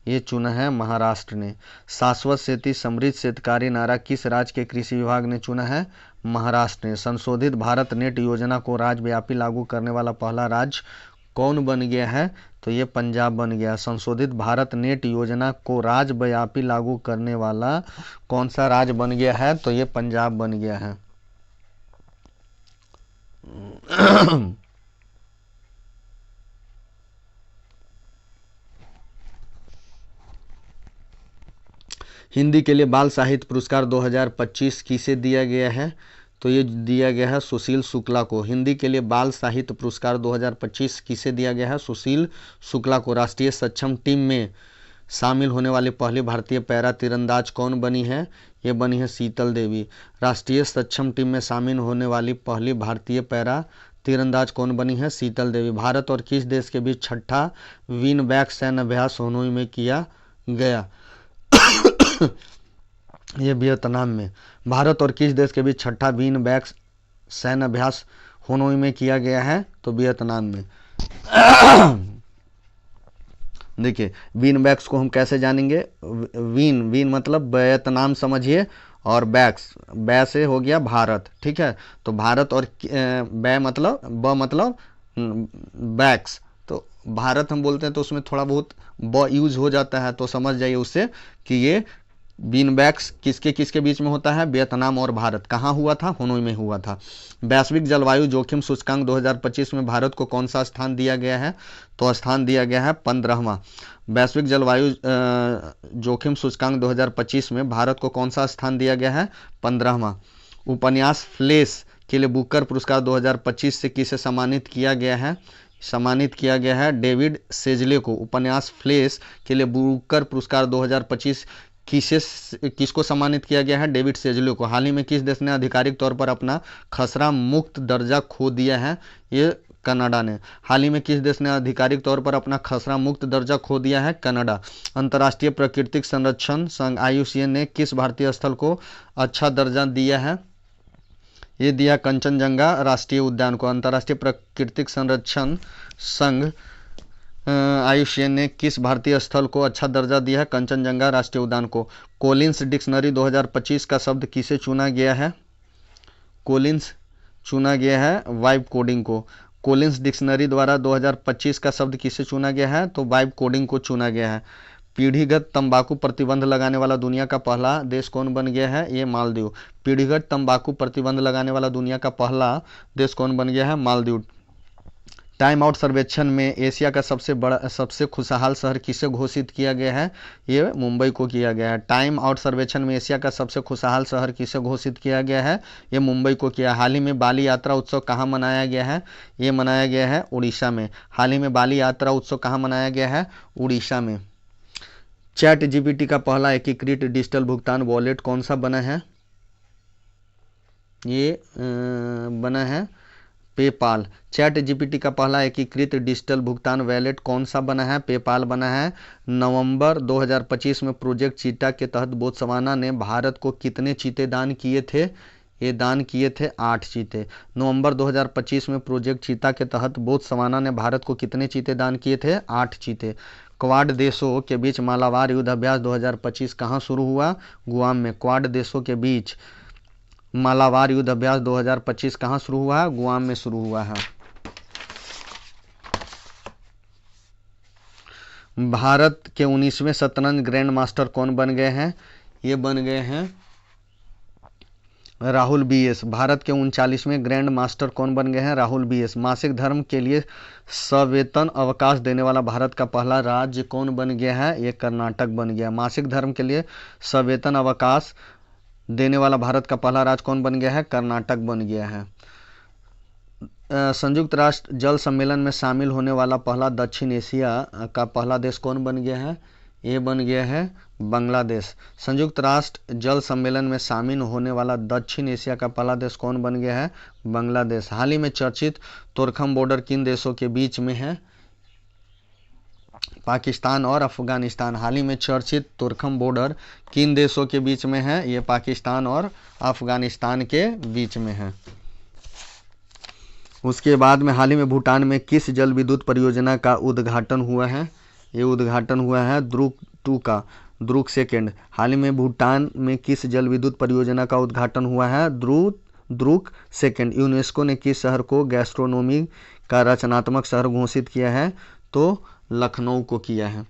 ये चुना है महाराष्ट्र ने। शाश्वत खेती समृद्ध शेतकारी नारा किस राज्य के कृषि विभाग ने चुना है? महाराष्ट्र ने। संशोधित भारत नेट योजना को राज्यव्यापी लागू करने वाला पहला राज्य कौन बन गया है? तो ये पंजाब बन गया। संशोधित भारत नेट योजना को राज्यव्यापी लागू करने वाला कौन सा राज्य बन गया है? तो ये पंजाब बन गया है। हिंदी के लिए बाल साहित्य पुरस्कार 2025 किसे दिया गया है? तो ये दिया गया है सुशील शुक्ला को। हिंदी के लिए बाल साहित्य पुरस्कार 2025 किसे दिया गया है? सुशील शुक्ला को। राष्ट्रीय सक्षम टीम में शामिल होने वाली पहली भारतीय पैरा तीरंदाज कौन बनी है? ये बनी है शीतल देवी। राष्ट्रीय सक्षम टीम में शामिल होने वाली पहली भारतीय पैरा तीरंदाज कौन बनी है? शीतल देवी। भारत और किस देश के बीच छठा विन बैक सैन्य अभ्यास हनोई में किया गया? ये वियतनाम में। भारत और किस देश के बीच छठा विन बैक सैन्य अभ्यास हनोई में किया गया है? तो वियतनाम में। देखिए विन बैक्स को हम कैसे जानेंगे? विन मतलब वियतनाम समझिए, और बैक्स बै से हो गया भारत। ठीक है, तो भारत और बै मतलब बैक्स, तो भारत हम बोलते हैं तो उसमें थोड़ा बहुत ब यूज हो जाता है, तो समझ जाइए उससे कि ये बीन बैक्स किसके किसके बीच में होता है? वियतनाम और भारत। कहाँ हुआ था? हनोई में हुआ था। वैश्विक जलवायु जोखिम सूचकांक 2025 में भारत को कौन सा स्थान दिया गया है? तो स्थान दिया गया है 15वां। वैश्विक जलवायु जोखिम सूचकांक 2025 में भारत को कौन सा स्थान दिया गया है? 15वां। उपन्यास फ्लेश के लिए बुकर पुरस्कार 2025 से किसे सम्मानित किया गया है? सम्मानित किया गया है डेविड सेजले को। उपन्यास फ्लेश के लिए बुकर पुरस्कार 2025 किसको सम्मानित किया गया है? डेविड सेजले को। हाल ही में किस देश ने आधिकारिक तौर पर अपना खसरा मुक्त दर्जा खो दिया है? ये कनाडा ने। हाल ही में किस देश ने आधिकारिक तौर पर अपना खसरा मुक्त दर्जा खो दिया है? कनाडा। अंतर्राष्ट्रीय प्राकृतिक संरक्षण संघ IUCN ने किस भारतीय स्थल को अच्छा दर्जा दिया है? ये दिया कंचनजंगा राष्ट्रीय उद्यान को। अंतर्राष्ट्रीय प्राकृतिक संरक्षण संघ IUCN ने किस भारतीय स्थल को अच्छा दर्जा दिया है? कंचनजंगा राष्ट्रीय उद्यान को। कोलिंस डिक्शनरी 2025 का शब्द किसे चुना गया है? कोलिंस चुना गया है वाइब कोडिंग को। कोलिंस डिक्शनरी द्वारा 2025 का शब्द किसे चुना गया है? तो वाइब कोडिंग को चुना गया है। पीढ़ीगत तंबाकू प्रतिबंध लगाने वाला दुनिया का पहला देश कौन बन गया है? ये मालदीव। पीढ़ीगत तंबाकू प्रतिबंध लगाने वाला दुनिया का पहला देश कौन बन गया है? मालदीव। टाइम आउट सर्वेक्षण में एशिया का सबसे खुशहाल शहर किसे घोषित किया गया है? ये मुंबई को किया गया है। टाइम आउट सर्वेक्षण में एशिया का सबसे खुशहाल शहर किसे घोषित किया गया है? ये मुंबई को किया। हाल ही में बाली यात्रा उत्सव कहाँ मनाया गया है? ये मनाया गया है उड़ीसा में। हाल ही में बाली यात्रा उत्सव कहाँ मनाया गया है? उड़ीसा में। चैट जीपीटी का पहला एकीकृत डिजिटल भुगतान वॉलेट कौन सा बना है? ये बना है पेपाल। चैट जीपीटी का पहला एकीकृत डिजिटल भुगतान वॉलेट कौन सा बना है? पेपाल बना है। नवंबर 2025 में प्रोजेक्ट चीता के तहत बोत्सवाना ने भारत को कितने चीते दान किए थे? ये दान किए थे 8 चीते। नवंबर 2025 में प्रोजेक्ट चीता के तहत बोत्सवाना ने भारत को कितने चीते दान किए थे? 8 चीते। क्वाड देशों के बीच मालाबार युद्ध अभ्यास 2025 कहाँ शुरू हुआ? गुआम में। क्वाड देशों के बीच मालाबार युद्ध अभ्यास 2025 कहाँ शुरू हुआ? गुआम में शुरू हुआ है। भारत के 19वें शतरंज ग्रैंड मास्टर कौन बन गए हैं? ये बन गए हैं राहुल बीएस। भारत के 39वें ग्रैंड मास्टर कौन बन गए हैं? राहुल बीएस। मासिक धर्म के लिए सवेतन अवकाश देने वाला भारत का पहला राज्य कौन बन गया है? ये कर्नाटक बन गया। मासिक धर्म के लिए सवेतन अवकाश देने वाला भारत का पहला राज्य कौन बन गया है? कर्नाटक बन गया है। संयुक्त राष्ट्र जल सम्मेलन में शामिल होने वाला पहला दक्षिण एशिया का पहला देश कौन बन गया है? ये बन गया है बांग्लादेश। संयुक्त राष्ट्र जल सम्मेलन में शामिल होने वाला दक्षिण एशिया का पहला देश कौन बन गया है? बांग्लादेश। हाल ही में चर्चित तोरखम बॉर्डर किन देशों के बीच में है? पाकिस्तान और अफगानिस्तान। हाल ही में चर्चित तोरखम बॉर्डर किन देशों के बीच में है? ये पाकिस्तान और अफगानिस्तान के बीच में है। उसके बाद में हाल ही में भूटान में किस जल विद्युत परियोजना का उद्घाटन हुआ है? ये उद्घाटन हुआ है द्रुक 2 का, द्रुक सेकेंड। हाल ही में भूटान में किस जल विद्युत परियोजना का उद्घाटन हुआ है? द्रुक सेकेंड। यूनेस्को ने किस शहर को गैस्ट्रोनोमी का रचनात्मक शहर घोषित किया है? तो लखनऊ को किया है।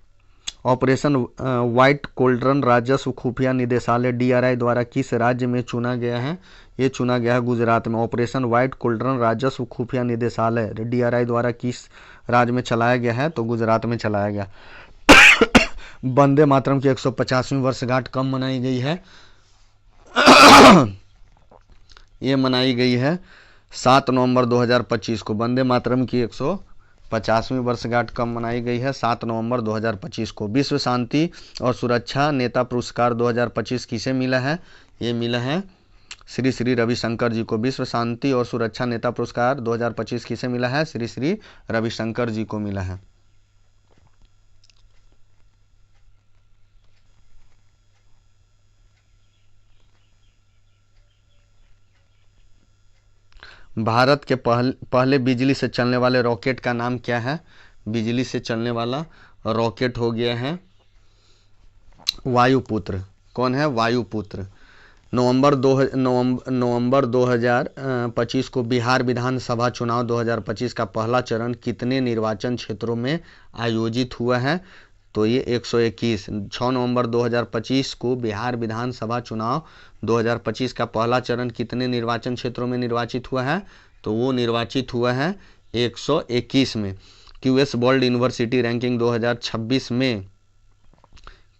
ऑपरेशन व्हाइट कोल्ड्रन राजस्व खुफिया निदेशालय डीआरआई द्वारा किस राज्य में चुना गया है? ये चुना गया है गुजरात में। ऑपरेशन व्हाइट कोल्ड्रन राजस्व खुफिया निदेशालय डीआरआई द्वारा किस राज्य में चलाया गया है? तो गुजरात में चलाया गया। वंदे मातरम की 150वीं वर्षगांठ कब मनाई गई है? ये मनाई गई है 7 नवंबर 2025 को। वंदे मातरम की 150वीं वर्षगांठ कब मनाई गई है? 7 नवंबर 2025 को। विश्व शांति और सुरक्षा नेता पुरस्कार 2025 किसे मिला है? ये मिला है श्री श्री रविशंकर जी को। विश्व शांति और सुरक्षा नेता पुरस्कार 2025 किसे मिला है? श्री श्री रविशंकर जी को मिला है। भारत के पहले बिजली से चलने वाले रॉकेट का नाम क्या है? बिजली से चलने वाला रॉकेट हो गया है वायुपुत्र। कौन है? वायुपुत्र। नवंबर 2025 को बिहार विधानसभा चुनाव 2025 का पहला चरण कितने निर्वाचन क्षेत्रों में आयोजित हुआ है? तो ये 121। 6 नवंबर 2025 को बिहार विधानसभा चुनाव 2025 का पहला चरण कितने निर्वाचन क्षेत्रों में निर्वाचित हुआ है? तो वो निर्वाचित हुआ है 121 में। क्यूएस वर्ल्ड यूनिवर्सिटी रैंकिंग 2026 में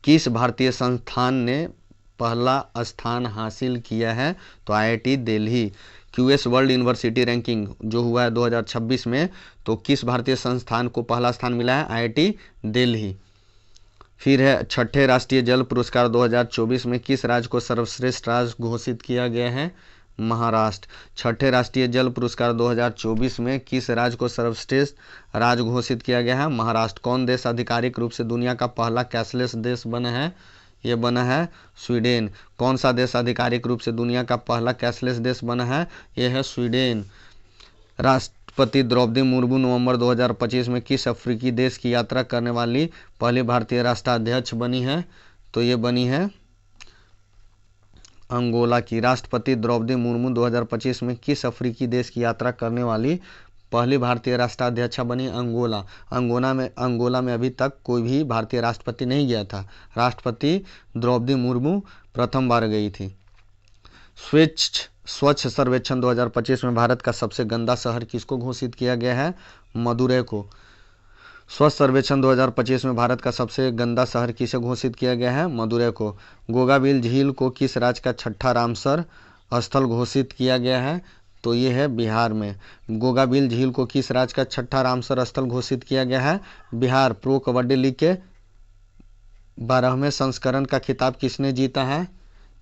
किस भारतीय संस्थान ने पहला स्थान हासिल किया है? तो IIT Delhi. QS world university ranking जो हुआ है 2026 में, तो किस भारतीय संस्थान को पहला स्थान मिला है? आईआईटी दिल्ली। फिर है छठे राष्ट्रीय जल पुरस्कार 2024 में किस राज्य को सर्वश्रेष्ठ राज्य घोषित किया गया है? महाराष्ट्र। छठे राष्ट्रीय जल पुरस्कार 2024 में किस राज्य को सर्वश्रेष्ठ राज्य घोषित किया गया है? महाराष्ट्र। कौन देश आधिकारिक रूप से दुनिया का पहला कैशलेस देश बना है? ये बना है स्वीडन। कौन सा देश आधिकारिक रूप से दुनिया का पहला कैशलेस देश बना है? ये है स्वीडन। राष्ट्रपति द्रौपदी मुर्मू नवंबर 2025 में किस अफ्रीकी देश की यात्रा करने वाली पहली भारतीय राष्ट्राध्यक्ष बनी है? तो ये बनी है अंगोला की। राष्ट्रपति द्रौपदी मुर्मू 2025 में किस अफ्रीकी देश की यात्रा करने वाली पहली भारतीय राष्ट्राध्यक्ष बनी? अंगोला। अंगोला में अभी तक कोई भी भारतीय राष्ट्रपति नहीं गया था। राष्ट्रपति द्रौपदी मुर्मू प्रथम बार गई थी। स्वच्छ सर्वेक्षण 2025 में भारत का सबसे गंदा शहर किसको घोषित किया गया है? मदुरै को। स्वच्छ सर्वेक्षण 2025 में भारत का सबसे गंदा शहर किसे घोषित किया गया है? मदुरै को। गोगाबिल झील को किस राज्य का छठा रामसर स्थल घोषित किया गया है? तो ये है बिहार में। गोगाबिल झील को किस राज्य का छठा रामसर स्थल घोषित किया गया है? बिहार। प्रो कबड्डी लीग के 12वें संस्करण का खिताब किसने जीता है?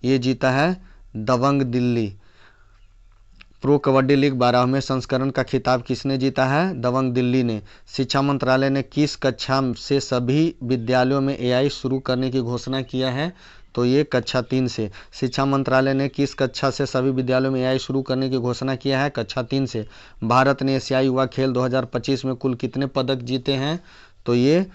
ये जीता है दबंग दिल्ली। प्रो कबड्डी लीग 12वें संस्करण का खिताब किसने जीता है? दबंग दिल्ली ने। शिक्षा मंत्रालय ने किस कक्षा से सभी विद्यालयों में एआई शुरू करने की घोषणा किया है? तो ये कक्षा 3 से। शिक्षा मंत्रालय ने किस कक्षा से सभी विद्यालयों में एआई शुरू करने की घोषणा किया है? कक्षा 3 से। भारत ने एशियाई युवा खेल 2025 में कुल कितने पदक जीते हैं? तो ये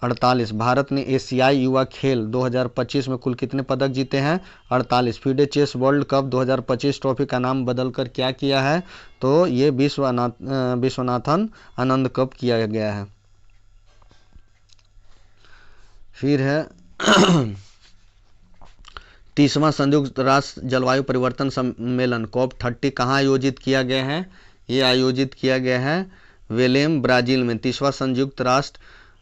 48। भारत ने एशियाई युवा खेल 2025 में कुल कितने पदक जीते हैं? 48। FIDE chess world cup 2025 trophy का नाम बदलकर क्या किया है? तो ये विश्वनाथन आनंद कप किया गया है। फिर है 30वां संयुक्त राष्ट्र जलवायु परिवर्तन सम्मेलन COP30 कहाँ आयोजित किया गया है? ये आयोजित किया गया है बेलेम, ब्राज़ील में। 30वां संयुक्त राष्ट्र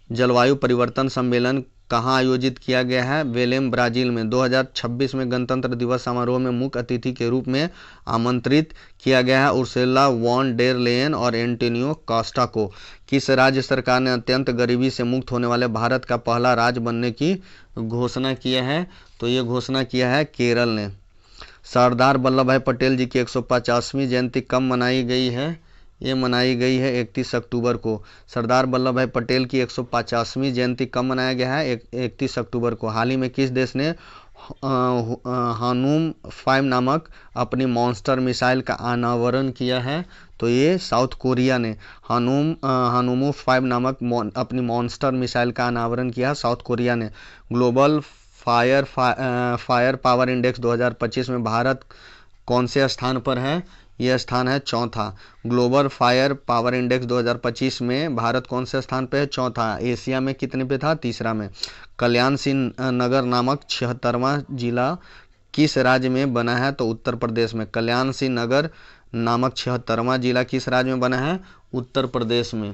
जलवायु परिवर्तन सम्मेलन कहाँ आयोजित किया गया है? बेलेम, ब्राज़ील में। 2026 में गणतंत्र दिवस समारोह में मुख्य अतिथि के रूप में आमंत्रित किया गया है उर्सुला वॉन डेर लेयन और एंटोनियो कोस्टा को। किस राज्य सरकार ने अत्यंत गरीबी से मुक्त होने वाले भारत का पहला राज्य बनने की घोषणा किया है? तो ये घोषणा किया है केरल ने। सरदार वल्लभ भाई पटेल जी की 150वीं जयंती कब मनाई गई है? ये मनाई गई है 31 अक्टूबर को। सरदार वल्लभ भाई पटेल की 150वीं जयंती कब मनाया गया है? 31 अक्टूबर को। हाल ही में किस देश ने हानुम 5 नामक अपनी मॉन्स्टर मिसाइल का अनावरण किया है? तो ये साउथ कोरिया ने हानुम 5 नामक अपनी मॉन्स्टर मिसाइल का अनावरण किया साउथ कोरिया ने। ग्लोबल फायर पावर इंडेक्स 2025 में भारत कौन से स्थान पर है? यह स्थान है चौथा। ग्लोबल फायर पावर इंडेक्स 2025 में भारत कौन से स्थान पे है? चौथा। एशिया में कितने पे था? तीसरा में। कल्याण सिंह नगर नामक 76वां जिला किस राज्य में बना है? तो उत्तर प्रदेश में। कल्याण सिंह नगर नामक 76वां जिला किस राज्य में बना है? उत्तर प्रदेश में।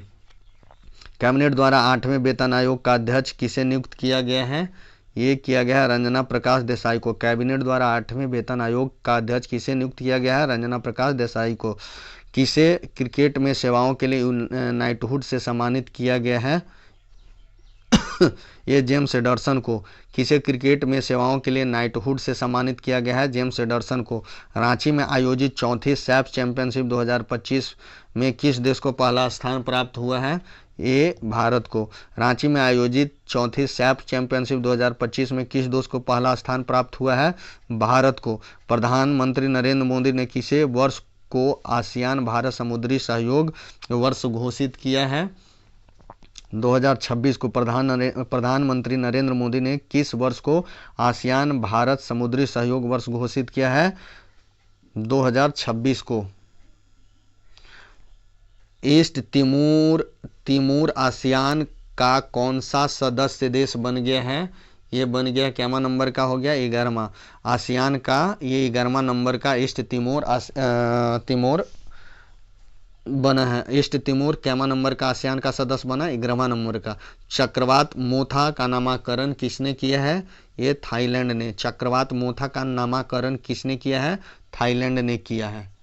कैबिनेट द्वारा 8वें वेतन आयोग का अध्यक्ष किसे नियुक्त किया गया है? ये किया गया है रंजना प्रकाश देसाई को। कैबिनेट द्वारा 8वें वेतन आयोग का अध्यक्ष किसे नियुक्त किया गया है? रंजना प्रकाश देसाई को। किसे क्रिकेट में सेवाओं के लिए नाइटहुड से सम्मानित किया गया है? ये जेम्स एडरसन को। किसे क्रिकेट में सेवाओं के लिए नाइटहुड से सम्मानित किया गया है? जेम्स एडरसन को। रांची में आयोजित चौथी सैफ चैंपियनशिप 2025 में किस देश को पहला स्थान प्राप्त हुआ है? ये भारत को। रांची में आयोजित चौथी सैफ चैंपियनशिप 2025 में किस देश को पहला स्थान प्राप्त हुआ है? भारत को। प्रधानमंत्री नरेंद्र मोदी ने किसे वर्ष को आसियान भारत समुद्री सहयोग वर्ष घोषित किया है? 2026 को। प्रधानमंत्री नरेंद्र मोदी ने किस वर्ष को आसियान भारत समुद्री सहयोग वर्ष घोषित किया है? 2026 को। ईस्ट तिमूर आसियान का कौन सा सदस्य देश बन गया है? ये बन गया क्या नंबर का हो गया? 11वां। आसियान का ये 11वां नंबर का ईस्ट तिमोर बना है। ईस्ट तिमोर कैमा नंबर का आसियान का सदस्य बना? 11वां नंबर का। चक्रवात मोथा का नामकरण किसने किया है? ये थाईलैंड ने। चक्रवात मोथा का नामकरण किसने किया है? थाईलैंड ने किया है।